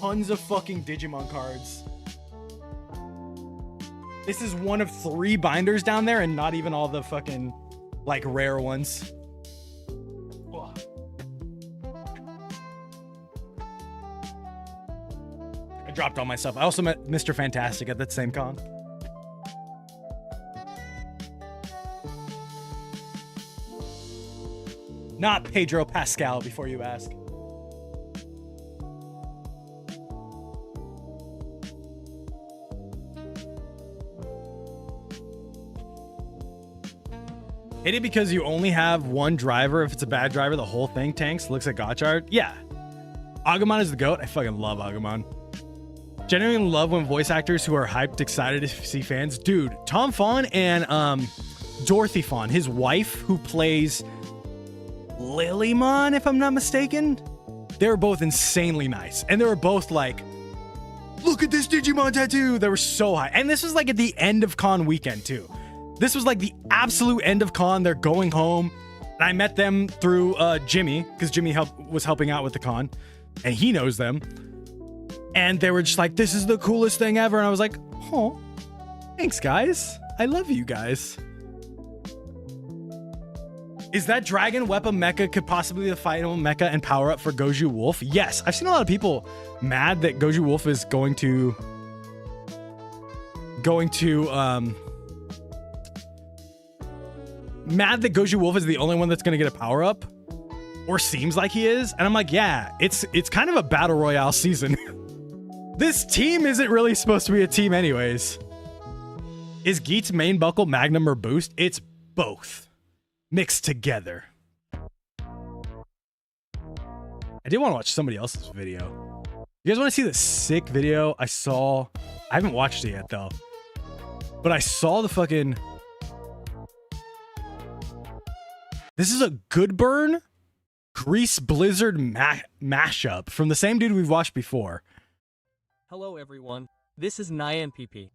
tons of fucking Digimon cards. This is one of 3 binders down there, and not even all the fucking like rare ones. Ugh. I dropped all my stuff. I also met Mr. Fantastic at that same con. Not Pedro Pascal, before you ask. Hate it because you only have one driver. If it's a bad driver, the whole thing tanks. Looks like Gotchard. Yeah. Agumon is the GOAT. I fucking love Agumon. Genuinely love when voice actors who are hyped, excited to see fans. Dude, Tom Fawn and Dorothy Fawn, his wife who plays Lilymon, if I'm not mistaken. They were both insanely nice. And they were both like look at this Digimon tattoo. They were so high. And this was like at the end of con weekend too. This was like the absolute end of con. They're going home. And I met them through Jimmy, because Jimmy was helping out with the con. And he knows them. And they were just like, this is the coolest thing ever. And I was like, oh, thanks, guys. I love you guys. Is that Dragon Weapon Mecha could possibly be the final mecha and power up for Goju Wolf? Yes. I've seen a lot of people mad that Goju Wolf is going to mad that Goju Wolf is the only one that's going to get a power up, or seems like he is. And I'm like, yeah, it's kind of a battle royale season. This team isn't really supposed to be a team anyways. Is Geet's main buckle Magnum or Boost? It's both mixed together. I did want to watch somebody else's video. You guys want to see the sick video I saw? I haven't watched it yet though, but I saw the fucking... This is a Good Burn Grease Blizzard mashup from the same dude we've watched before. Hello everyone, this is NianPP.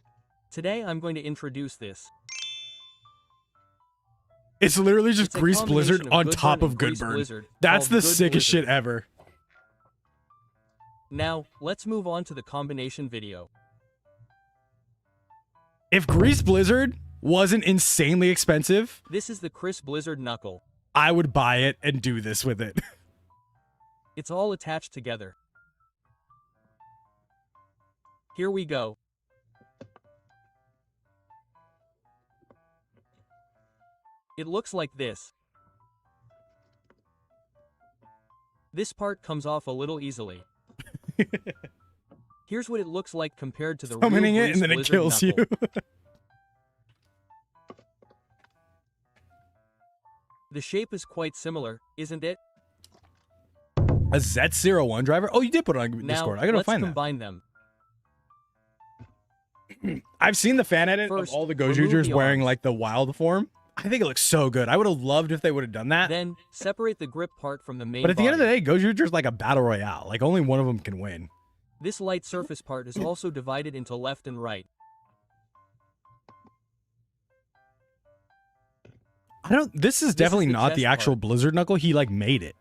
Today I'm going to introduce this. It's literally just Grease Blizzard on top of Good Burn. That's the sickest shit ever. Now, let's move on to the combination video. If Grease Blizzard wasn't insanely expensive, this is the Chris Blizzard Knuckle. I would buy it and do this with it. It's all attached together. Here we go. It looks like this. This part comes off a little easily. Here's what it looks like compared to the real Summoning it and then it kills you. The shape is quite similar, isn't it? A Z01 driver? Oh, you did put it on Discord. I gotta find that. Let's combine them. I've seen the fan edit of all the Gojujers wearing like the wild form. I think it looks so good. I would have loved if they would have done that. Then separate the grip part from the main But at the end of the body. day, Gojuger's like a battle royale. Like only one of them can win. This light surface part is also divided into left and right. This is definitely not the actual Blizzard Knuckle. He like made it.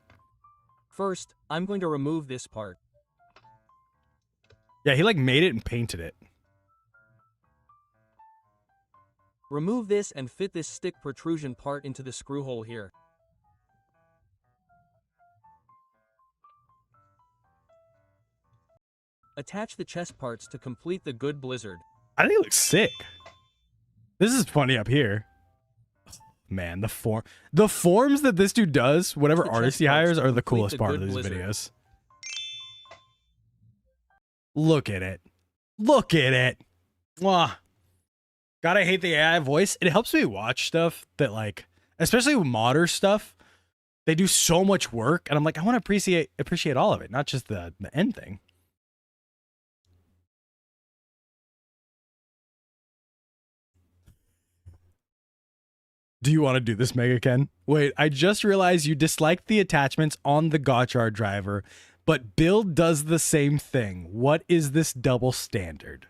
First, I'm going to remove this part. Yeah, he like made it and painted it. Remove this and fit this stick protrusion part into the screw hole here. Attach the chest parts to complete the good Blizzard. I think it looks sick. This is funny up here. Man, the forms that this dude does, whatever artist he hires, are the coolest part of these videos. Look at it. Look at it. Mwah. God, I hate the AI voice. It helps me watch stuff that like, especially with modder stuff, they do so much work. And I'm like, I want to appreciate all of it, not just the end thing. Do you want to do this, Mega Ken? Wait, I just realized you disliked the attachments on the Gotchard driver, but Build does the same thing. What is this double standard?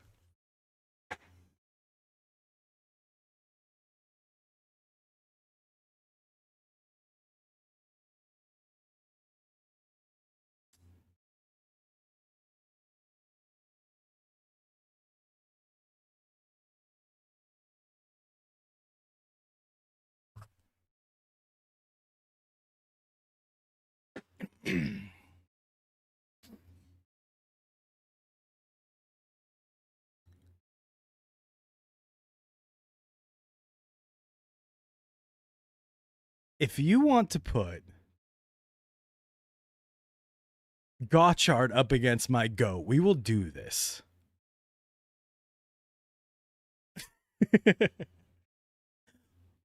If you want to put Gotchard up against my goat, we will do this.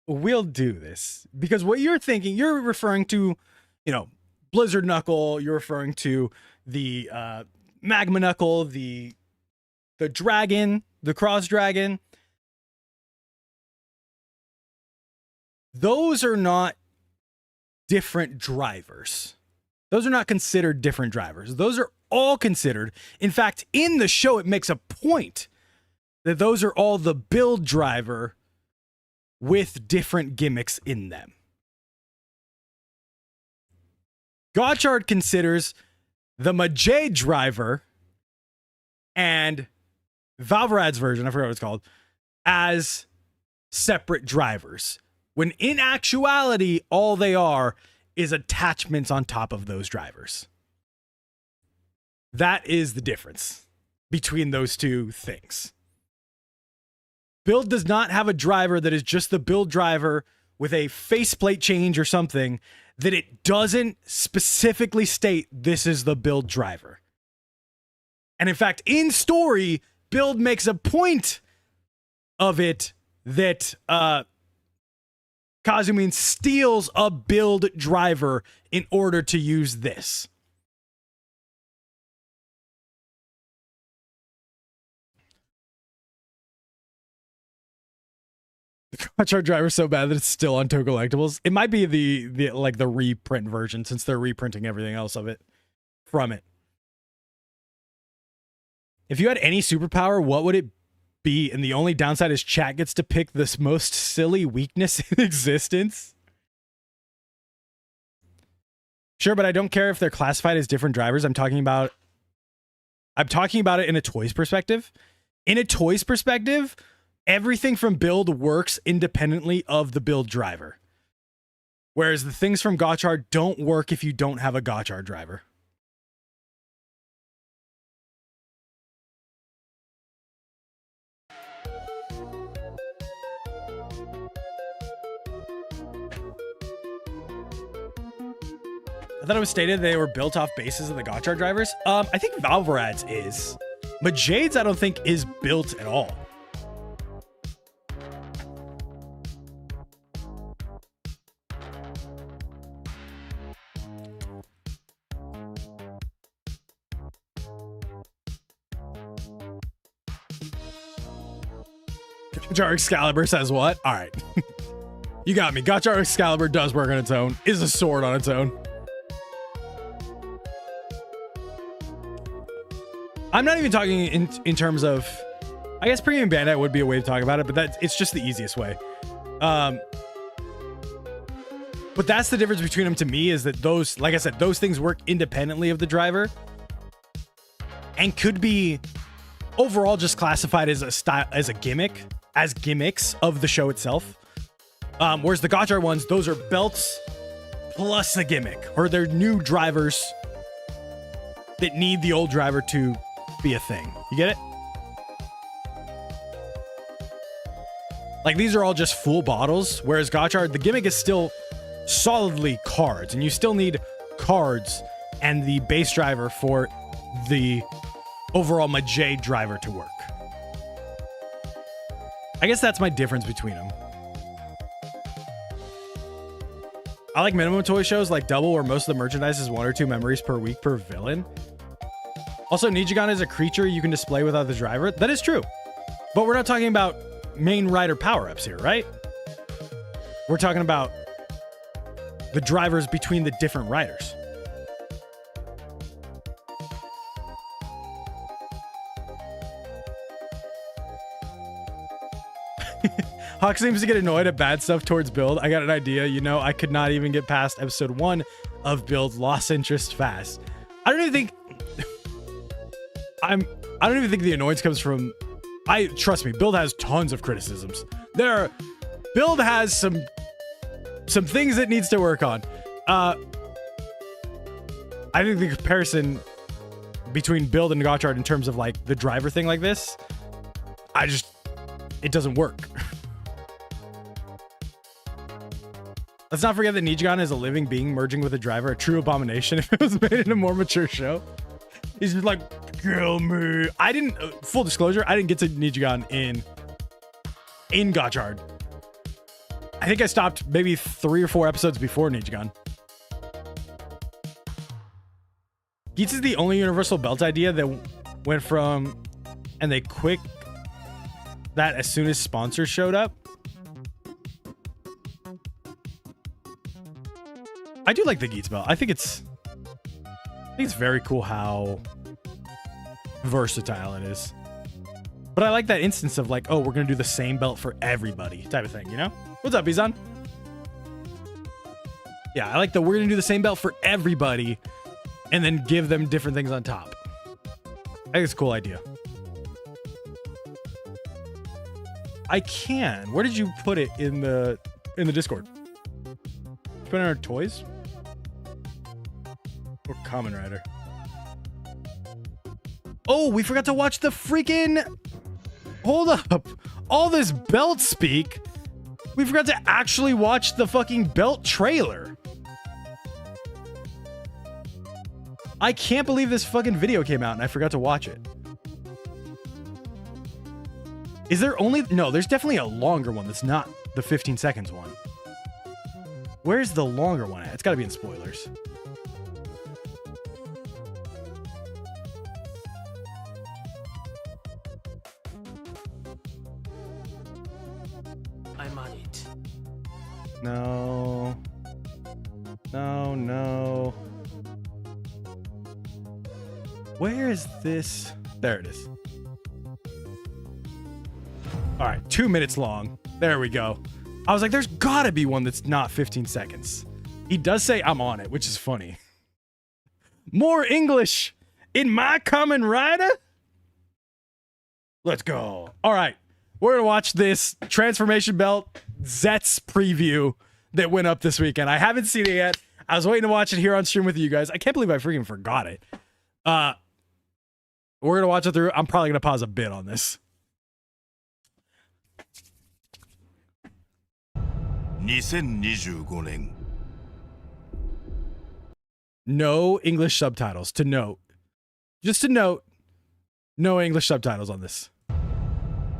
We'll do this. Because what you're thinking, you're referring to, you know, Blizzard Knuckle, you're referring to the Magma Knuckle, the dragon, the Cross Dragon. Those are not different drivers. Those are not considered different drivers. Those are all considered. In fact, in the show, it makes a point that those are all the build driver with different gimmicks in them. Gotchard considers the Majay driver and Valvrad's version, I forgot what it's called, as separate drivers, when in actuality, all they are is attachments on top of those drivers. That is the difference between those two things. Build does not have a driver that is just the build driver with a faceplate change or something that it doesn't specifically state this is the build driver. And in fact, in story, Build makes a point of it that Kazumin steals a build driver in order to use this. The Gotchard driver is so bad that it's still on Toe Collectibles. It might be the like the reprint version, since they're reprinting everything else of it from it. If you had any superpower, what would it be? And the only downside is chat gets to pick this most silly weakness in existence. Sure, but I don't care if they're classified as different drivers. I'm talking about it in a toys perspective. In a toys perspective, everything from build works independently of the build driver. Whereas the things from Gotchard don't work if you don't have a Gotchard driver. I thought it was stated they were built off bases of the Gotchard drivers. I think Valvrad's is. Majade's I don't think is built at all. Gotchard Excalibur says what? All right. You got me. Gotchard Excalibur does work on its own. Is a sword on its own. I'm not even talking in terms of, I guess Premium Bandai would be a way to talk about it, but it's just the easiest way. But that's the difference between them to me, is that those, like I said, those things work independently of the driver and could be overall just classified as a style, as a gimmick, as gimmicks of the show itself. Whereas the Gotchard ones, those are belts plus a gimmick, or they're new drivers that need the old driver to be a thing. You get it? Like, these are all just full bottles, whereas Gotchard, the gimmick is still solidly cards, and you still need cards and the base driver for the overall Majay driver to work. I guess that's my difference between them. I like minimum toy shows like Double, where most of the merchandise is 1 or 2 memories per week per villain. Also, Nijigan is a creature you can display without the driver. That is true. But we're not talking about main rider power-ups here, right? We're talking about the drivers between the different riders. Hawk seems to get annoyed at bad stuff towards Build. I got an idea. You know, I could not even get past episode 1 of Build. Lost interest fast. I don't even think the annoyance comes from. Trust me, Build has tons of criticisms. Build has some things it needs to work on. I think the comparison between Build and Gotchard in terms of like the driver thing like this, it doesn't work. Let's not forget that Nijigan is a living being merging with a driver, a true abomination if it was made in a more mature show. He's just like, kill me. Full disclosure, I didn't get to Nijigan in Gotchard. I think I stopped maybe 3 or 4 episodes before Nijigan. Geats is the only universal belt idea that went from, and they quick that as soon as sponsors showed up. I do like the Geats belt. I think it's very cool how versatile it is. But I like that instance of like, oh, we're going to do the same belt for everybody type of thing, you know? What's up, Bizon? Yeah, I like the we're going to do the same belt for everybody and then give them different things on top. I think it's a cool idea. I can. Where did you put it in the Discord? Put it in our toys? Or Common Rider? Oh, we forgot to watch the freaking... Hold up. All this belt speak. We forgot to actually watch the fucking belt trailer. I can't believe this fucking video came out and I forgot to watch it. Is there only... No, there's definitely a longer one that's not the 15 seconds one. Where's the longer one at? It's got to be in spoilers. I'm on it. No. No, no. Where is this? There it is. All right, 2 minutes long. There we go. I was like, there's gotta be one that's not 15 seconds. He does say I'm on it, which is funny. More English in my Kamen Rider? Let's go. All right, we're gonna watch this Transformation Belt Zets preview that went up this weekend. I haven't seen it yet. I was waiting to watch it here on stream with you guys. I can't believe I freaking forgot it. We're gonna watch it through. I'm probably gonna pause a bit on this. 2025年 No English subtitles. To note. Just to note, no English subtitles on this.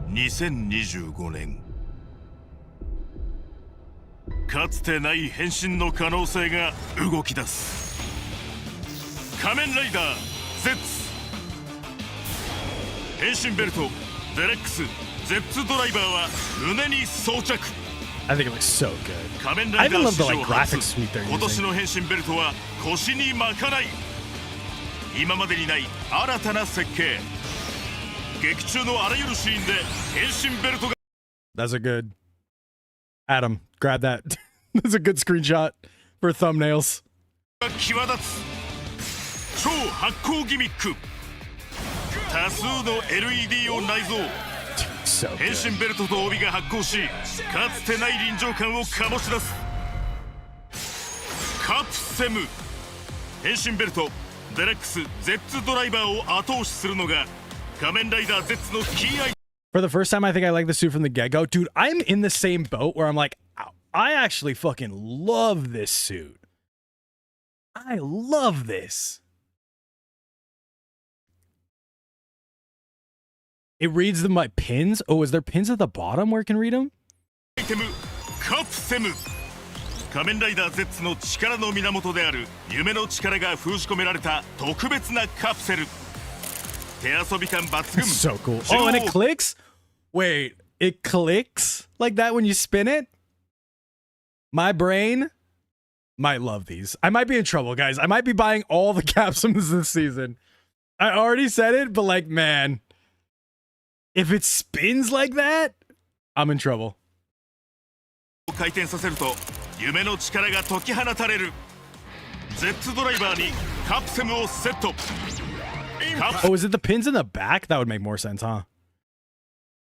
2025年かつてない変身の可能性が動き出す仮面ライダー Z 変身ベルトデレックス Z ドライバーは胸に装着 I think it looks so good. 仮面 I ライダ even ー love 史 the 上 like 初 graphic suite they're 今年 using. の変身ベルトは腰に巻かない今までにない新たな設計劇中のあらゆるシーンで変身ベルトが That's a good. Adam, grab that. That's a good screenshot for thumbnails. 際立つ超発光ギミック多数の LED を内蔵 So 変 good. 身ベルトと帯が発光しかつてない臨場感を醸し出すカプセム変身ベルトデレックス Z ドライバーを後押しするのが仮面ライダー Z のキーアイ For the first time, I think I like the suit from the get-go. Dude, I'm in the same boat where I'm like, I actually fucking love this suit. I love this. It reads them by pins. Oh, is there pins at the bottom where it can read them? テムカプセム仮面ライダー Z の力の源である夢の力が封じ込められた特別なカプセル手遊び感抜群 So cool. Oh, and it clicks? Wait, it clicks like that when you spin it? My brain might love these. I might be in trouble, guys. I might be buying all the capsules this season. I already said it, but like, man, if it spins like that, I'm in trouble. 回転させると夢の力が解き放たれる Z ドライバーにカプセムをセット Oh, is it the pins in the back? That would make more sense, huh?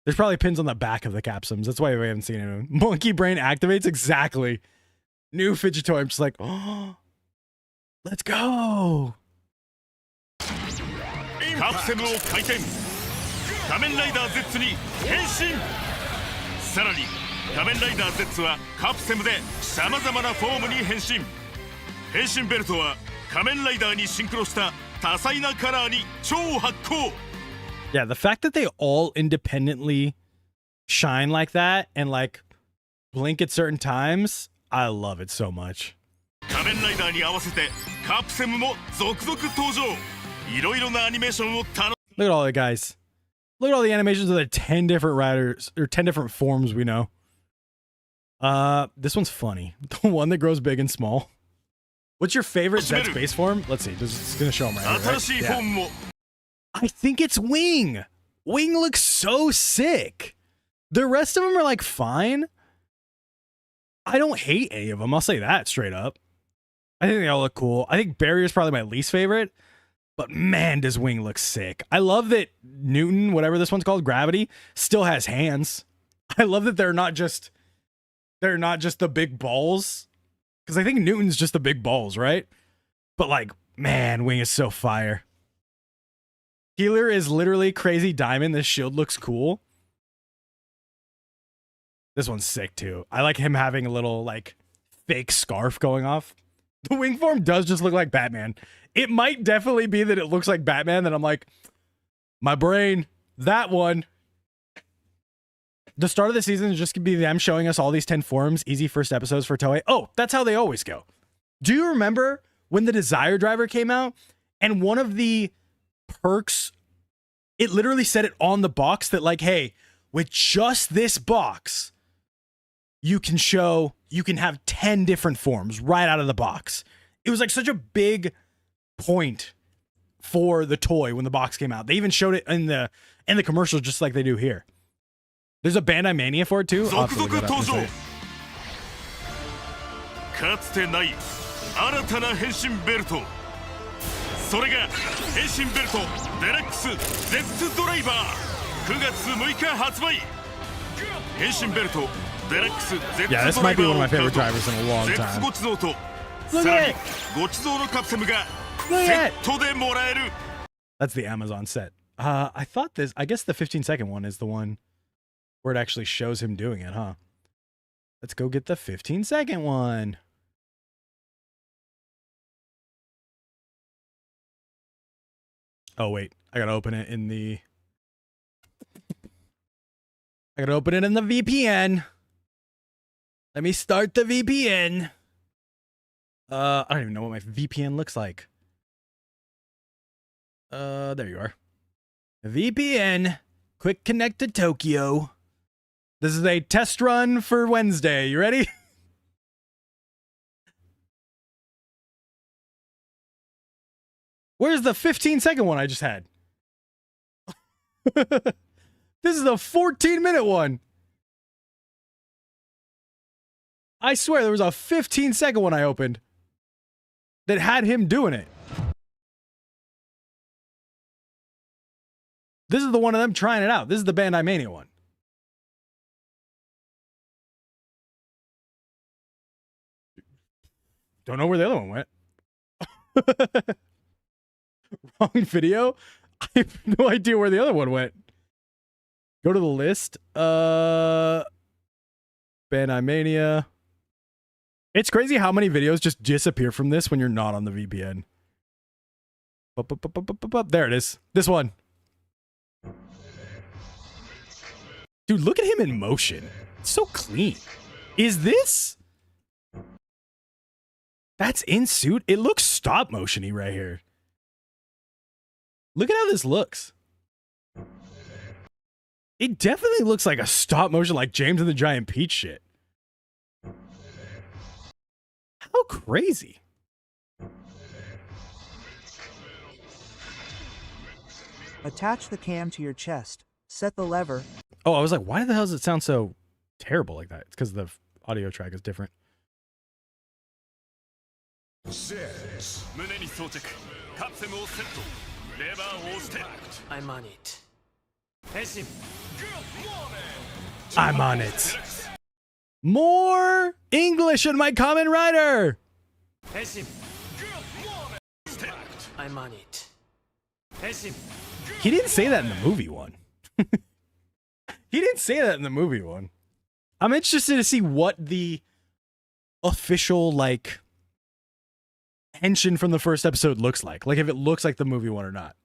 There's probably pins on the back of the capsules. That's why we haven't seen it. Monkey brain activates? Exactly. New fidget toy. I'm just like, oh, let's go. カプセムを回転仮面ライダー Z に変身さらに仮面ライダー Z はカプセムでさまざまなフォームに変身変身ベルトは仮面ライダーにシンクロした多彩なカラーに超発光 Yeah, the fact that they all independently shine like that and like blink at certain times, I love it so much. 仮面ライダーに合わせてカプセムも続々登場いろいろなアニメーションを楽 Look at all the guys. Look at all the animations of the 10 different riders or 10 different forms we know. This one's funny. The one that grows big and small. What's your favorite Z space form? Let's see. It's gonna show them right here, 新しい right? フォーム Yeah. も I think it's Wing. Wing looks so sick. The rest of them are like fine. I don't hate any of them. I'll say that straight up. I think they all look cool. I think Barrier's probably my least favorite. But man, does Wing look sick. I love that Newton, whatever this one's called, Gravity, still has hands. I love that they're not just the big balls. Because I think Newton's just the big balls, right? But like, man, Wing is so fire. Healer is literally Crazy Diamond. This shield looks cool. This one's sick too. I like him having a little like fake scarf going off. The wing form does just look like Batman. It might definitely be that it looks like Batman, that I'm like, my brain, that one. The start of the season is just going to be them showing us all these 10 forms, easy first episodes for Toei. Oh, that's how they always go. Do you remember when the Desire Driver came out and one of the perks, it literally said it on the box that like, hey, with just this box, you can have 10 different forms right out of the box. It was like such a big point for the toy when the box came out. They even showed it in the commercial just like they do here. There's a Bandai Mania for it too. I'll have to look it up in a second. かつてない新たな変身ベルト。それが変身ベルトデラックス Z ドライバー9月6日発売。変身ベルトデラックス Z ドライバー Yeah, this might be one of my favorite drivers in a long Z time. ごちそうと Look さら at に it. ごちそうのカプセルが Look セ at ットでもらえる。 That's the Amazon set. I guess the 15-second one is the one where it actually shows him doing it, huh? Let's go get the 15-second one. Oh, wait. I gotta open it in the VPN. Let me start the VPN. I don't even know what my VPN looks like. There you are. VPN. Quick connect to Tokyo. This is a test run for Wednesday. You ready? Where's the 15-second one I just had? This is a 14-minute one. I swear there was a 15-second one I opened that had him doing it. This is the one of them trying it out. This is the Bandai Mania one. Don't know where the other one went. Wrong video? I have no idea where the other one went. Go to the list. Bandai Mania. It's crazy how many videos just disappear from this when you're not on the VPN. There it is. This one. Dude, look at him in motion. It's so clean. Is this? That's in suit. It looks stop motion-y right here. Look at how this looks. It definitely looks like a stop motion, like James and the Giant Peach shit. How crazy. Attach the cam to your chest. Set the lever. Oh, I was like, why the hell does it sound so terrible like that? It's because the audio track is different. 胸に装着カプセルをセットレバーを押して I'm on it. 変身 I'm on it. More English in my Kamen Rider. 変身 I'm on it. 変身 He didn't say that in the movie one. He didn't say that in the movie one. I'm interested to see what the official, like, henshin from the first episode looks like. Like, if it looks like the movie one or not.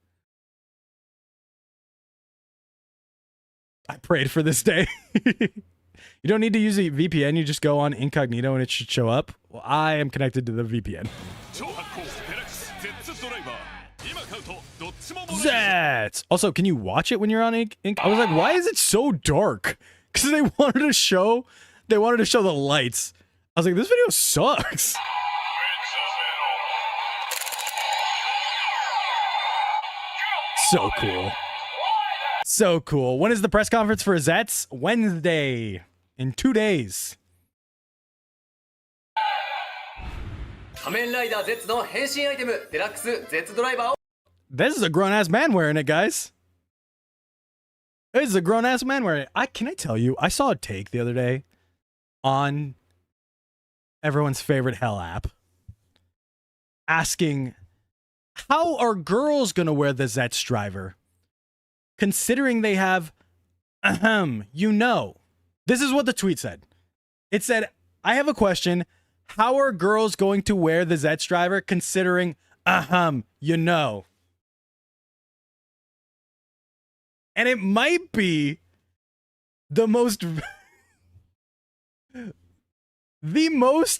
I prayed for this day. You don't need to use a VPN. You just go on incognito and it should show up. Well, I am connected to the VPN. 超発光デラックス Z ドライバー今買うとどっちももらえる Zats! Also, can you watch it when you're on Ink? I was like, why is it so dark? Because they wanted to show the lights. I was like, this video sucks. So cool. So cool. When is the press conference for Zets? Wednesday. In 2 days. 仮面ライダー Z の変身アイテムデラックス Z ドライバーを This is a grown-ass man wearing it, guys. This is a grown-ass man wearing it. Can I tell you, I saw a take the other day on everyone's favorite Hell app asking, how are girls going to wear the Zets driver? Considering they have, you know. This is what the tweet said. It said, I have a question. How are girls going to wear the Zets driver considering, you know? And it might be the most,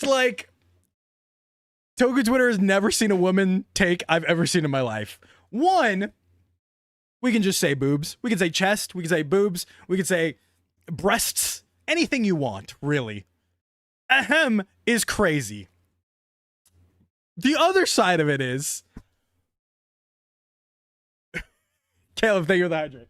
like, Toku Twitter has never seen a woman take I've ever seen in my life. One, we can just say boobs. We can say chest. We can say boobs. We can say breasts. Anything you want, really. Ahem is crazy. The other side of it is... Caleb, thank you for the hydrate.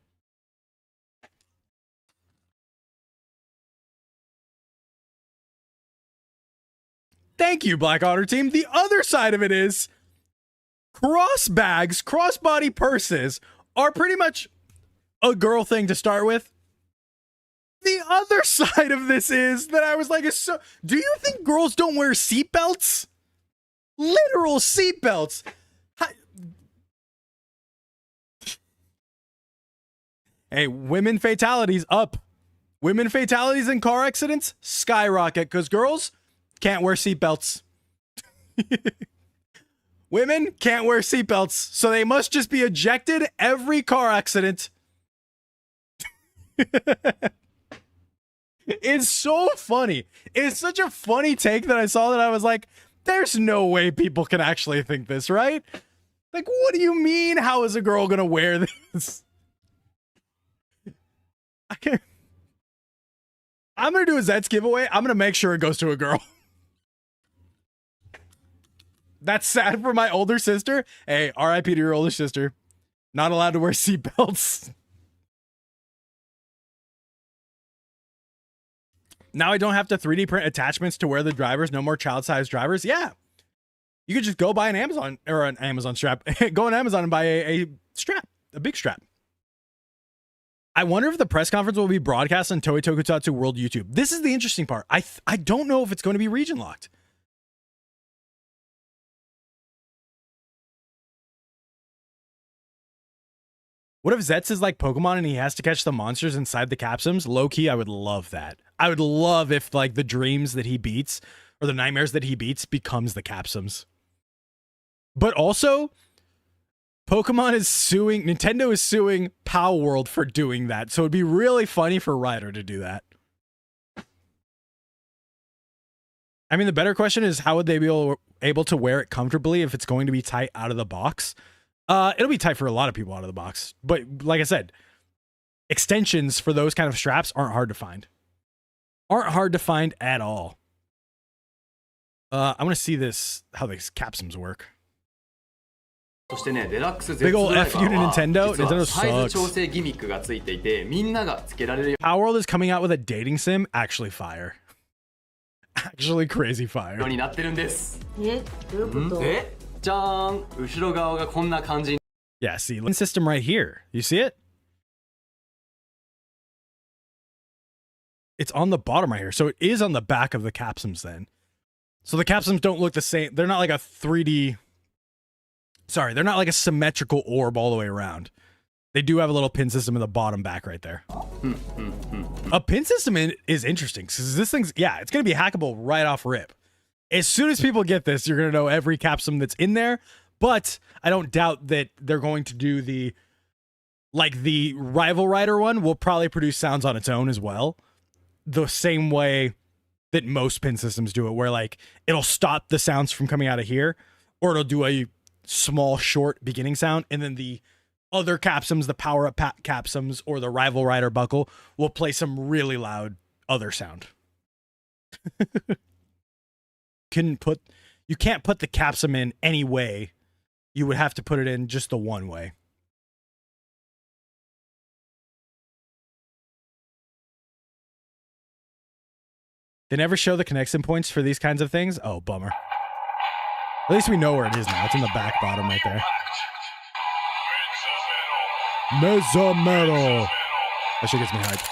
Thank you, Black Otter Team. The other side of it is cross bags, crossbody purses are pretty much a girl thing to start with. The other side of this is that I was like, do you think girls don't wear seatbelts? Literal seatbelts. Hey, women fatalities up. Women fatalities in car accidents skyrocket because girls can't wear seatbelts. Women can't wear seatbelts, so they must just be ejected every car accident. It's so funny. It's such a funny take that I saw that I was like, there's no way people can actually think this, right? Like, what do you mean? How is a girl gonna wear this? I'm gonna do a Zets giveaway. I'm gonna make sure it goes to a girl. That's sad for my older sister. Hey, RIP to your older sister. Not allowed to wear seatbelts. Now I don't have to 3D print attachments to wear the drivers. No more child-sized drivers. Yeah. You could just go buy an Amazon strap. Go on Amazon and buy a strap, a big strap. I wonder if the press conference will be broadcast on Toei Tokusatsu World YouTube. This is the interesting part. I don't know if it's going to be region locked. What if Zets is like Pokemon and he has to catch the monsters inside the capsims? Low key, I would love that. I would love if like the dreams that he beats or the nightmares that he beats becomes the capsims. But also, Nintendo is suing Pow World for doing that. So it'd be really funny for Ryder to do that. I mean, the better question is how would they be able to wear it comfortably if it's going to be tight out of the box? It'll be tight for a lot of people out of the box. But like I said, extensions for those kind of straps aren't hard to find. Aren't hard to find at all. I want to see how these capsims work. そしてね、デラックス Z Big ド ol' ライバ F you to ーは Nintendo. 実は Nintendo サイズ調 sucks. 整ギミックがついていて、みんながつけられるよ Power World is coming out with a dating sim. Actually fire. Actually crazy う fire. になってるんです。え、どういうこと？で、じゃーん、後ろ側がこんな感じ。 Yeah, see, lens system right here. You see it? It's on the bottom right here. So it is on the back of the capsims then. So the capsims don't look the same. They're not like a 3D... Sorry, they're not like a symmetrical orb all the way around. They do have a little pin system in the bottom back right there. A pin system is interesting because this thing's... Yeah, it's going to be hackable right off rip. As soon as people get this, you're going to know every capsim that's in there. But I don't doubt that they're going to do the Rival Rider one will probably produce sounds on its own as well. The same way that most pin systems do it, where like it'll stop the sounds from coming out of here, or it'll do a small, short beginning sound, and then the other capsims, the power-up capsims, or the Rival Rider buckle will play some really loud other sound. You can't put the capsim in any way. You would have to put it in just the one way. They never show the connection points for these kinds of things. Oh, bummer. At least we know where it is now. It's in the back bottom right there. Mesometal. That shit gets me hyped.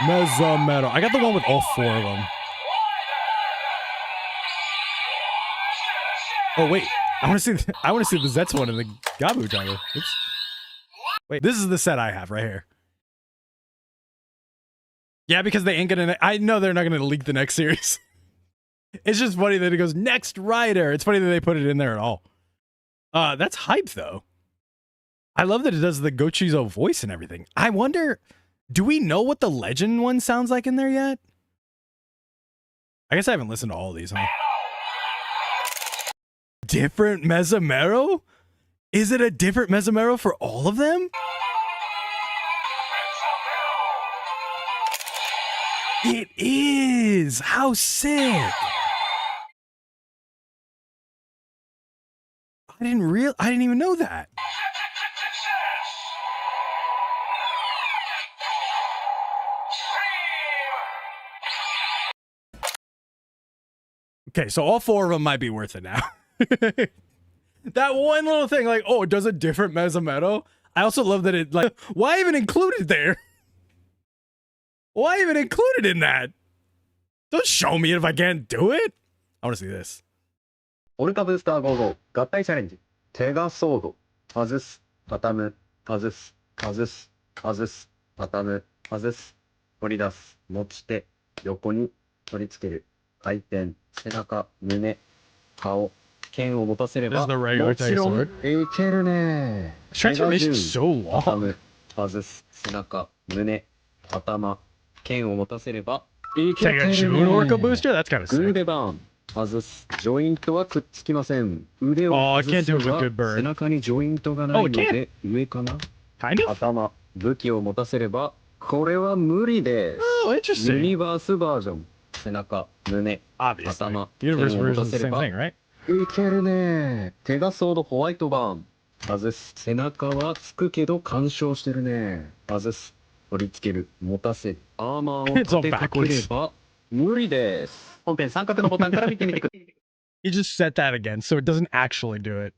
Mesometal. I got the one with all 4 of them. Oh wait, I want to see the Zets one in the Gavv driver. Oops. Wait, this is the set I have right here. Yeah, because they ain't gonna. I know they're not gonna leak the next series. It's just funny that it goes next rider. It's funny that they put it in there at all. That's hype though. I love that it does the Gochizo voice and everything. I wonder, do we know what the legend one sounds like in there yet? I guess I haven't listened to all of these, huh? Different Mesomero? Is it a different Mesomero for all of them? It is! How sick! I didn't even know that. Okay, so all 4 of them might be worth it now. That one little thing, like, oh, it does a different Mesomero. I also love that it, like, why even include it there? Why even include it in that? Don't show me it if I can't do it. I want to see this. オルカブースター55合体チャレンジ手がソード外す畳む外す外す外す畳む外す取り出す持ち手横に取り付ける回転背中胸顔剣を持たせれば This is the regular もちろん sword. いけるね Transformation is so 畳 long. む外す背中胸頭剣を持たせればいけ Take a る June ね Orca booster? That's kind of グー sick. デバーン外すジョイントはくっつきません腕を Oh, I 外 can't す do it with は good bird. 背中にジョイントがないの Oh, it で上かな Kind of? 頭武器を持たせればこれは無理です Oh, ユ interesting. ニバースバージョン背中胸 Obviously. 頭 Universe 剣を持 version た is せ the れ same ば thing, right? いけるね手がソードホワイトバーン外す背中はつくけど干渉してるね外す取り付ける持たせるアーマーを立てかければ無理です本編三角のボタンから見てみてください He just set that again, so it doesn't actually do it.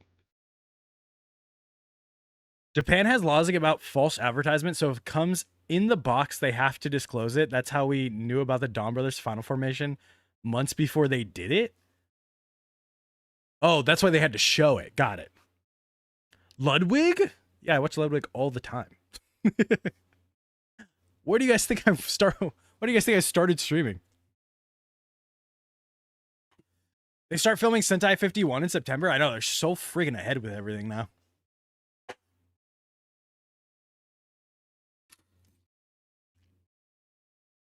Japan has laws about false advertisement, so if it comes in the box, they have to disclose it. That's how we knew about the Dawn Brothers Final Formation months before they did it. Oh, that's why they had to show it. Got it. Ludwig? Yeah, I watch Ludwig all the time. Where do you guys think I started streaming? They start filming Sentai 51 in September. I know they're so freaking ahead with everything now.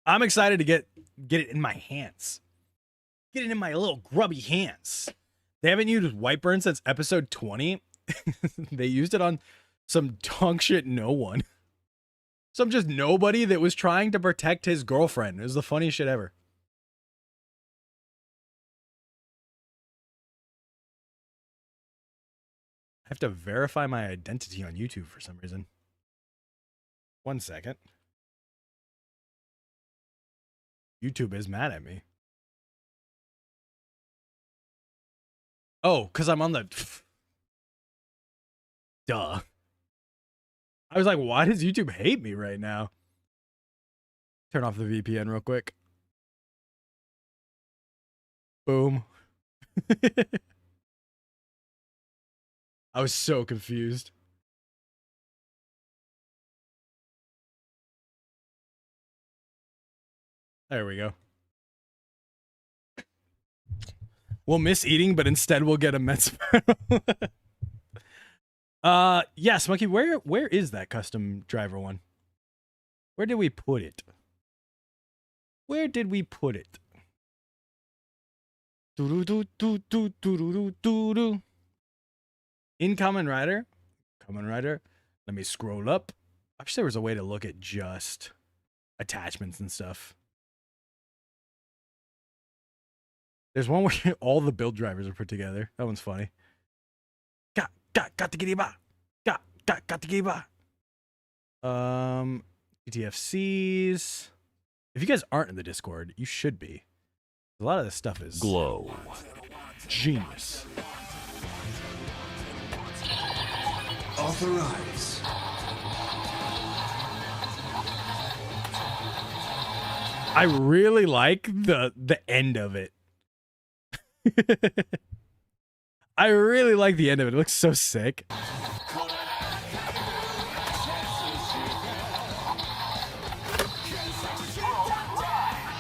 I'm excited to get it in my hands. Get it in my little grubby hands. They haven't used Whiteburn since episode 20. They used it on some dog shit no one. Some just nobody that was trying to protect his girlfriend. It was the funniest shit ever. I have to verify my identity on YouTube for some reason. 1 second. YouTube is mad at me. Oh, because I'm on the... Duh. I was like, why does YouTube hate me right now? Turn off the VPN real quick. Boom. I was so confused. There we go. We'll miss eating, but instead we'll get a Mets. Yeah, Smokey, where is that custom driver one? Where did we put it? Where did we put it? In Kamen Rider? Kamen Rider. Let me scroll up. I wish there was a way to look at just attachments and stuff. There's one where all the build drivers are put together. That one's funny. Got to get it. Got to get it. TTFCs. If you guys aren't in the Discord, you should be. A lot of this stuff is Glow. genius. Authorize. I really like the end of it. I really like the end of it. It looks so sick.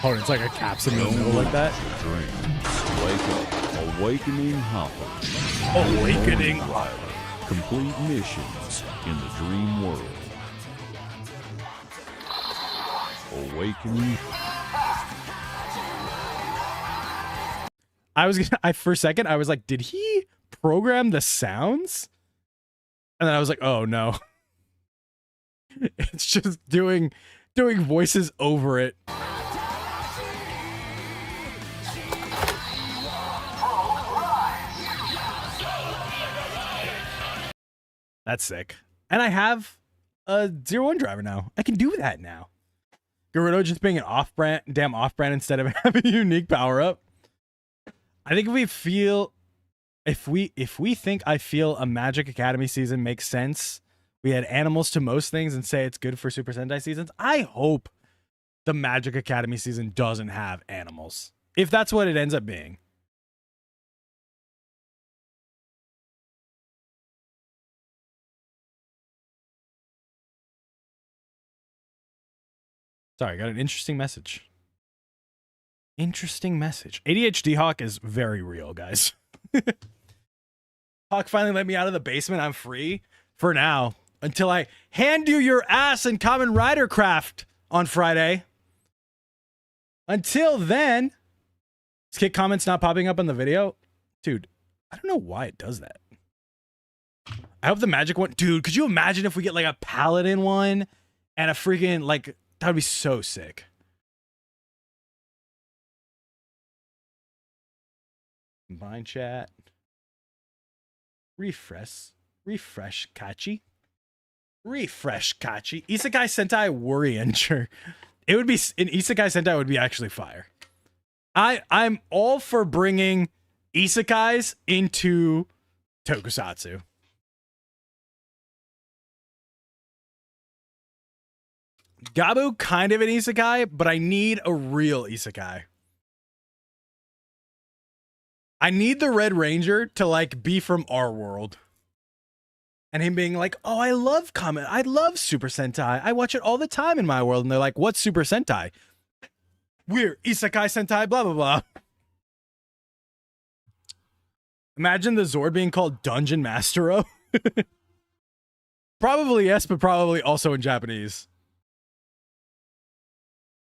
Oh, it's like a capsule in the middle like that. Dreams. Wake up. Awakening Hopper. Awakening. Complete missions in the dream world. Awakening. For a second, I was like, did he program the sounds? And then I was like, oh no. It's just doing voices over it. That's sick. And I have a 0-1 driver now. I can do that now. Gerudo just being an off-brand instead of having a unique power-up. I think if we think I feel a Magic Academy season makes sense, we add animals to most things and say it's good for Super Sentai seasons. I hope the Magic Academy season doesn't have animals. If that's what it ends up being. Sorry, I got an interesting message. Interesting message. ADHD Hawk is very real, guys. Hawk finally let me out of the basement. I'm free for now until I hand you your ass in Kamen Rider Craft on Friday. Until then, skip comments not popping up on the video. Dude, I don't know why it does that. I hope the magic one. Dude, could you imagine if we get like a paladin one and a freaking like, that would be so sick. Combine chat. Refresh Kachi. Refresh Kachi. Isekai Sentai Worry Enter. It would be an Isekai Sentai would be actually fire. I'm all for bringing isekais into tokusatsu. Gavv kind of an isekai, but I need a real isekai. I need the Red Ranger to like be from our world. And him being like, oh, I love Super Sentai. I watch it all the time in my world. And they're like, what's Super Sentai? We're Isekai Sentai, blah, blah, blah. Imagine the Zord being called Dungeon Mastero. Probably yes, but probably also in Japanese.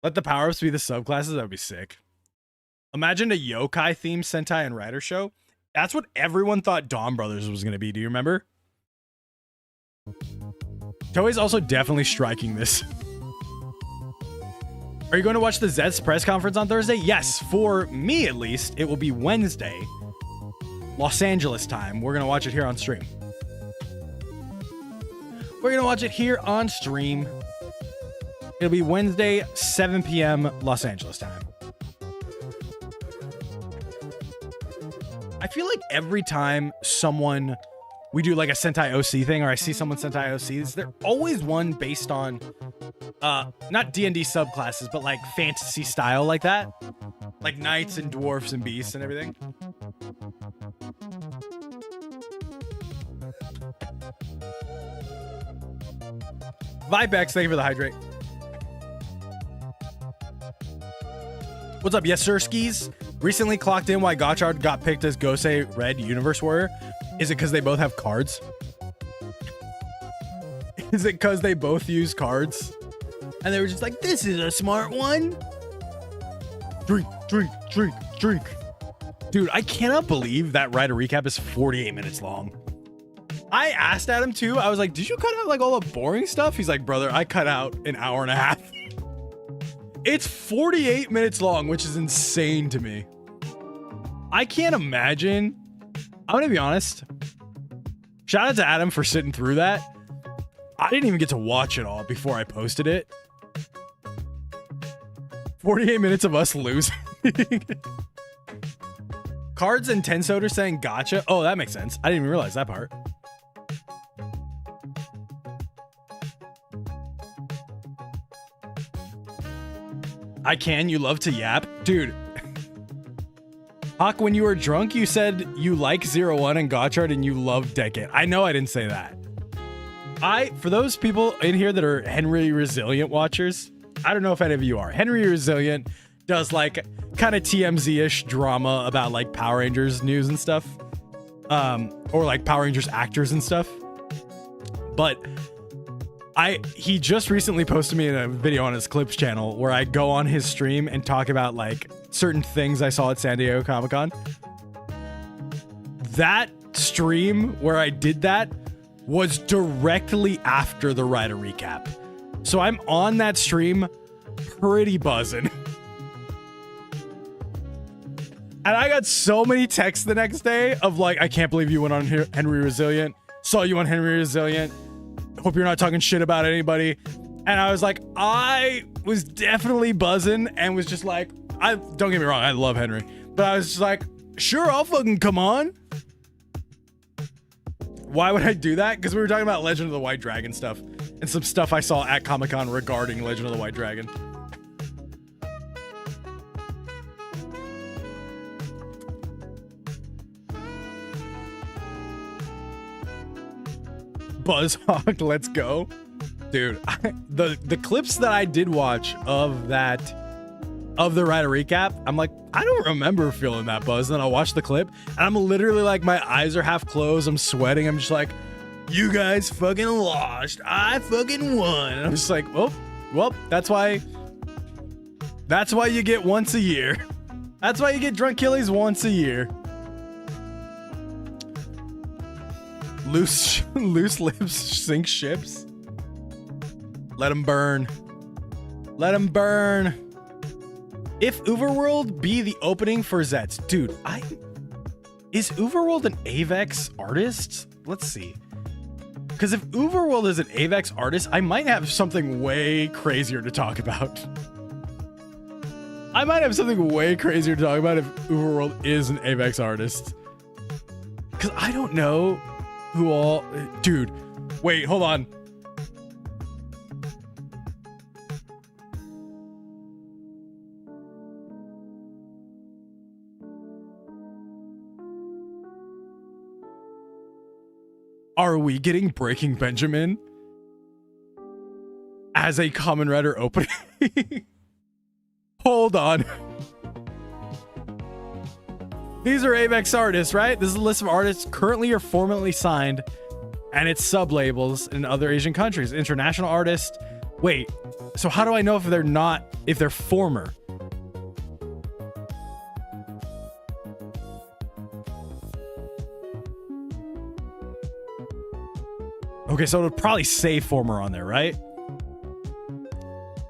Let the power-ups be the subclasses. That would be sick. Imagine a yokai-themed Sentai and Rider show. That's what everyone thought Dawn Brothers was going to be. Do you remember? Toei's also definitely striking this. Are you going to watch the Zets press conference on Thursday? Yes, for me at least. It will be Wednesday, Los Angeles time. We're going to watch it here on stream. We're going to watch it here on stream. It'll be Wednesday, 7 p.m. Los Angeles time. I feel like every time we do like a Sentai OC thing, or I see someone Sentai OCs, they're always one based on not D&D subclasses, but like fantasy style like that. Like knights and dwarfs and beasts and everything. Vibex, thank you for the hydrate. What's up, yes sir skis? Recently clocked in why Gotchard got picked as Gosei Red Universe Warrior. Is it because they both have cards? Is it because they both use cards? And they were just like, this is a smart one. Drink, drink, drink, drink. Dude, I cannot believe that Rider recap is 48 minutes long. I asked Adam too. I was like, did you cut out like all the boring stuff? He's like, brother, I cut out an hour and a half. It's 48 minutes long, which is insane to me. I can't imagine. I'm going to be honest. Shout out to Adam for sitting through that. I didn't even get to watch it all before I posted it. 48 minutes of us losing. Cards and Tensoder saying gotcha. Oh, that makes sense. I didn't even realize that part. I can. You love to yap. Dude. Hawk, when you were drunk, you said you like 01 and Gotchard and you love Decade. I know I didn't say that. For those people in here that are Henry Resilient watchers, I don't know if any of you are. Henry Resilient does like kind of TMZ-ish drama about like Power Rangers news and stuff. Or like Power Rangers actors and stuff. But he just recently posted me in a video on his Clips channel where I go on his stream and talk about like certain things I saw at San Diego Comic-Con. That stream where I did that was directly after the writer recap. So I'm on that stream pretty buzzing. And I got so many texts the next day of like, I can't believe you went on Henry Resilient. Saw you on Henry Resilient. Hope you're not talking shit about anybody. And I was like, I was definitely buzzing and was just like, don't get me wrong, I love Henry. But I was just like, sure, I'll fucking come on. Why would I do that? Because we were talking about Legend of the White Dragon stuff and some stuff I saw at Comic-Con regarding Legend of the White Dragon. Buzzhawk, let's go. Dude, the clips that I did watch of the writer recap, I'm like, I don't remember feeling that buzz. Then I'll watch the clip and I'm literally like, my eyes are half closed. I'm sweating. I'm just like, you guys fucking lost. I fucking won. And I'm just like, well, that's why you get once a year. That's why you get Drunk Killies once a year. Loose lips sink ships. Let them burn. Let them burn. If Uberworld be the opening for Zets, dude, is Uberworld an Avex artist? Let's see. Because if Uberworld is an Avex artist, I might have something way crazier to talk about. I might have something way crazier to talk about if Uberworld is an Avex artist. Because I don't know who all... Dude, wait, hold on. Are we getting Breaking Benjamin as a Kamen Rider opening? Hold on. These are Avex artists, right? This is a list of artists currently or formerly signed, and it's sub-labels in other Asian countries. International artists. Wait, so how do I know if they're former? Okay, so it would probably say former on there, right?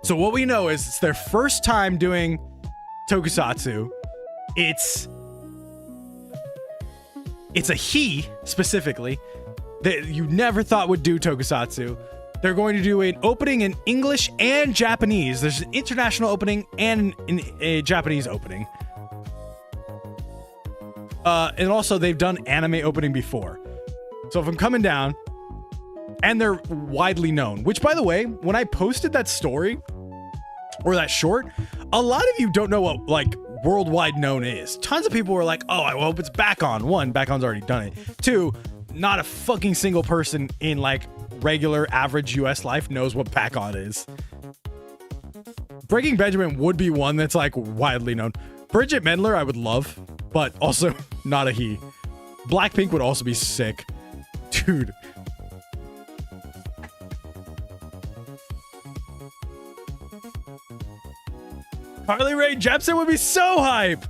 So what we know is it's their first time doing tokusatsu. It's a he, specifically, that you never thought would do tokusatsu. They're going to do an opening in English and Japanese. There's an international opening and a Japanese opening. And also, they've done anime opening before. So if I'm coming down... And they're widely known, which, by the way, when I posted that story or that short, a lot of you don't know what like worldwide known is. Tons of people were like, oh, I hope it's Back On. One, Back On's already done it. Two, not a fucking single person in like regular average US life knows what Back On is. Breaking Benjamin would be one that's like widely known. Bridget Mendler, I would love, but also not a he. Blackpink would also be sick. Dude. Harley Rae Jepsen would be so hype.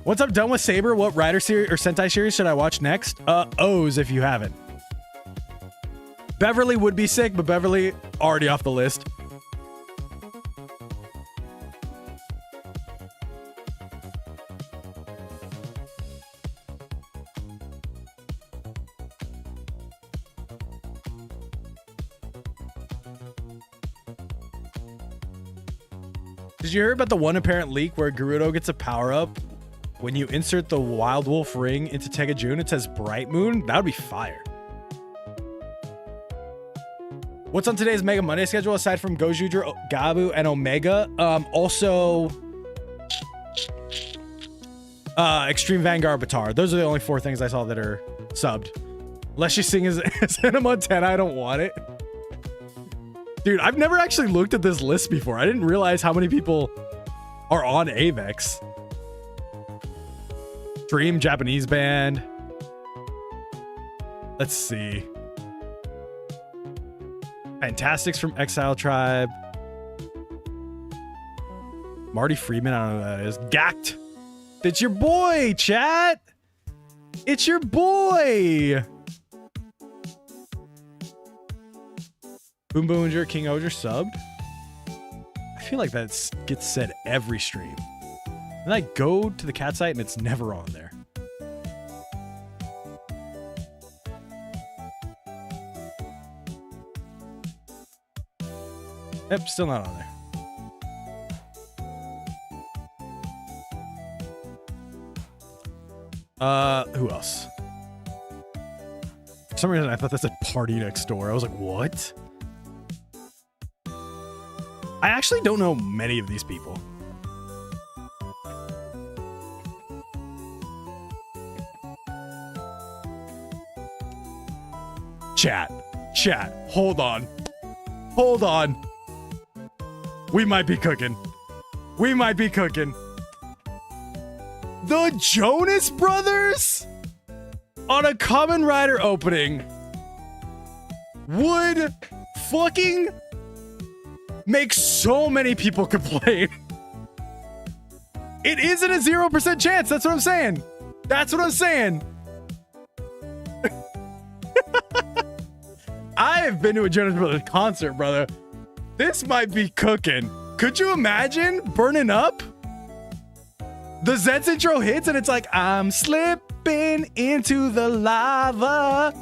Once I'm done with Saber, what Rider series or Sentai series should I watch next? O's if you haven't. Beverly would be sick, but Beverly already off the list. Did you hear about the one apparent leak where Gerudo gets a power up when you insert the Wild Wolf ring into Tegajun? It says Bright Moon. That would be fire. What's on today's Mega Monday schedule aside from Gojujur, Gavv, and Omega? Also, Extreme Vanguard Batar. Those are the only 4 things I saw that are subbed. Unless you sing as Hannah Montana, I don't want it. Dude, I've never actually looked at this list before. I didn't realize how many people are on Avex. Dream Japanese band. Let's see. Fantastics from Exile Tribe. Marty Friedman, I don't know who that is. Gacked. It's your boy, chat. It's your boy. Boom Boominger, King Oger subbed. I feel like that gets said every stream. And I go to the cat site and it's never on there. Yep, still not on there. Who else? For some reason, I thought that said Party Next Door. I was like, what? I actually don't know many of these people. Chat, hold on. Hold on. We might be cooking. We might be cooking. The Jonas Brothers on a Kamen Rider opening would fucking make so many people complain. It isn't a 0% chance. That's what I'm saying. That's what I'm saying. I have been to a Jonas Brothers concert, brother. This might be cooking. Could you imagine burning up? The Zeds intro hits and it's like, I'm slipping into the lava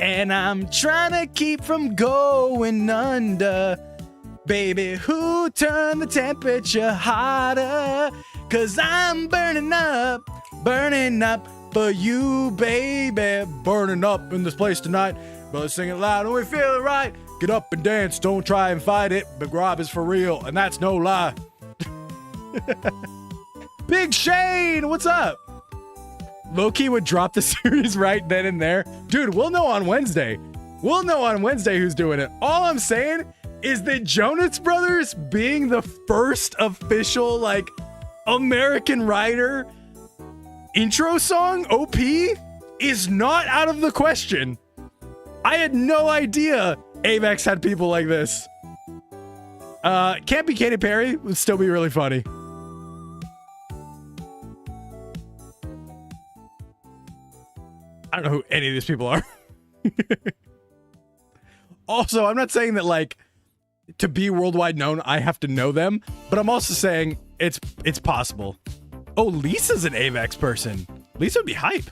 and I'm trying to keep from going under. Baby, who turned the temperature hotter? Cause I'm burning up for you, baby. Burning up in this place tonight. But sing it loud and we feel it right. Get up and dance, don't try and fight it. But Rob is for real, and that's no lie. Big Shane, what's up? Loki would drop the series right then and there. Dude, we'll know on Wednesday. We'll know on Wednesday who's doing it. All I'm saying is that Jonas Brothers being the first official, like, American Rider intro song, OP, is not out of the question. I had no idea Avex had people like this. Can't Be Katy Perry would still be really funny. I don't know who any of these people are. Also, I'm not saying that, like, to be worldwide known, I have to know them, but I'm also saying it's possible. Oh, Lisa's an Avex person. Lisa would be hype.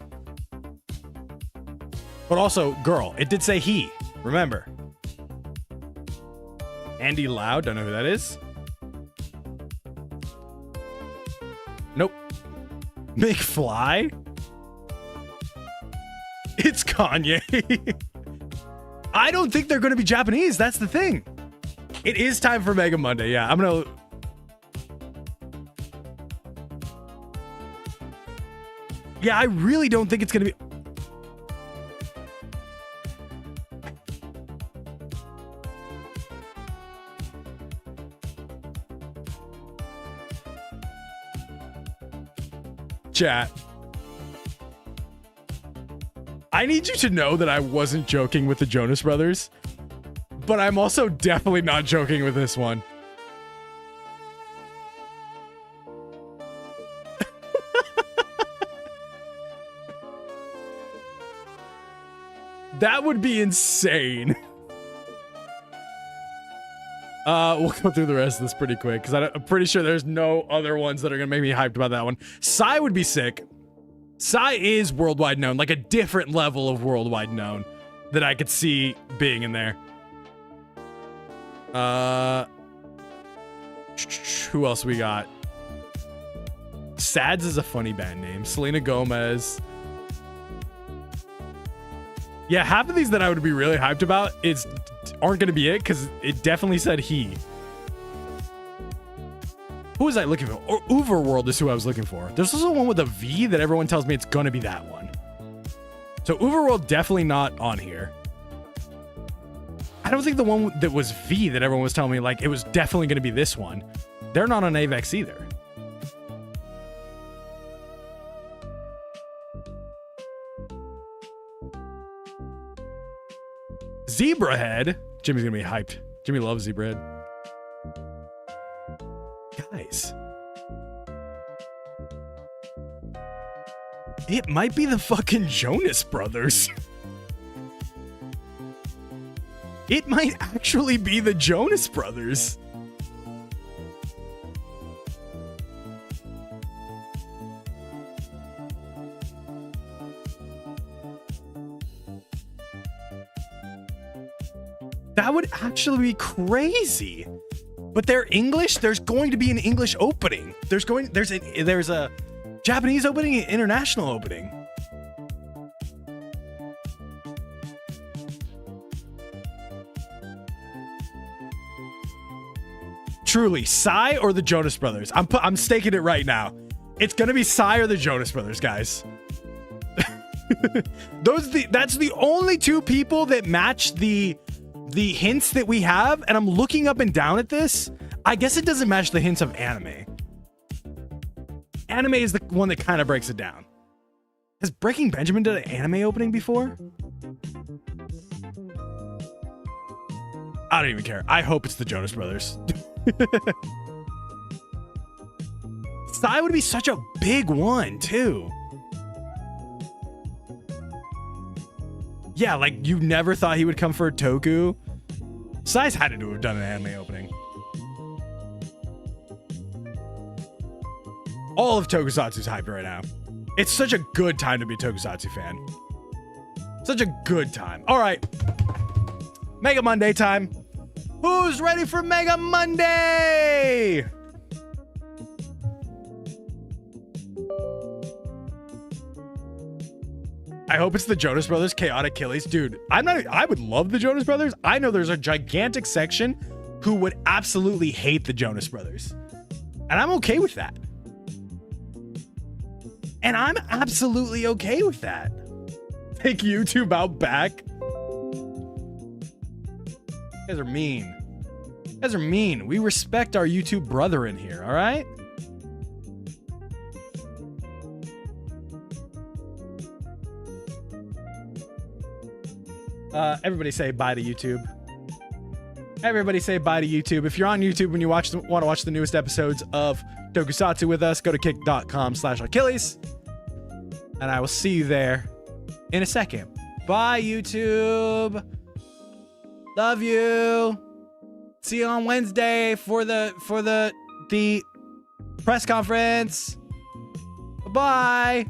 But also, girl, it did say he. Remember. Andy Lau, don't know who that is. Nope. McFly? It's Kanye. I don't think they're going to be Japanese. That's the thing. It is time for Mega Monday. Yeah, I'm going to... Yeah, I really don't think it's going to be... Chat. I need you to know that I wasn't joking with the Jonas Brothers, but I'm also definitely not joking with this one. That would be insane. We'll go through the rest of this pretty quick because I'm pretty sure there's no other ones that are gonna make me hyped about that one. Psy would be sick. Psy is worldwide known, like a different level of worldwide known that I could see being in there. Who else we got? Sads is a funny band name. Selena Gomez. Yeah, half of these that I would be really hyped about aren't going to be it because it definitely said he. Who was I looking for? Or Overworld is who I was looking for. There's also one with a V that everyone tells me it's going to be that one. So Overworld definitely not on here. I don't think the one that was V that everyone was telling me like it was definitely going to be this one. They're not on AVEX either. Zebrahead. Jimmy's going to be hyped. Jimmy loves Zebrahead. Guys. It might be the fucking Jonas Brothers. It might actually be the Jonas Brothers. That would actually be crazy. But they're English. There's going to be an English opening. There's a Japanese opening and international opening. Truly, Psy or the Jonas Brothers? I'm staking it right now. It's gonna be Psy or the Jonas Brothers, guys. That's the only two people that match the hints that we have, and I'm looking up and down at this. I guess it doesn't match the hints of anime. Anime is the one that kind of breaks it down. Has Breaking Benjamin done an anime opening before? I don't even care. I hope it's the Jonas Brothers. Psy would be such a big one, too. Yeah, like you never thought he would come for Toku. Psy's had to have done an anime opening. All of Tokusatsu's hyped right now. It's such a good time to be a Tokusatsu fan. Such a good time. All right. Mega Monday time. Who's ready for Mega Monday? I hope it's the Jonas Brothers Chaotic Achilles. Dude, I would love the Jonas Brothers. I know there's a gigantic section who would absolutely hate the Jonas Brothers. And I'm okay with that. And I'm absolutely okay with that. Take YouTube out back. You guys are mean. You guys are mean. We respect our YouTube brother in here, all right? Everybody say bye to YouTube. Everybody say bye to YouTube. If you're on YouTube and you want to watch the newest episodes of Tokusatsu with us, go to kick.com/Achilles. And I will see you there in a second. Bye, YouTube. Love you. See you on Wednesday for the press conference. Bye.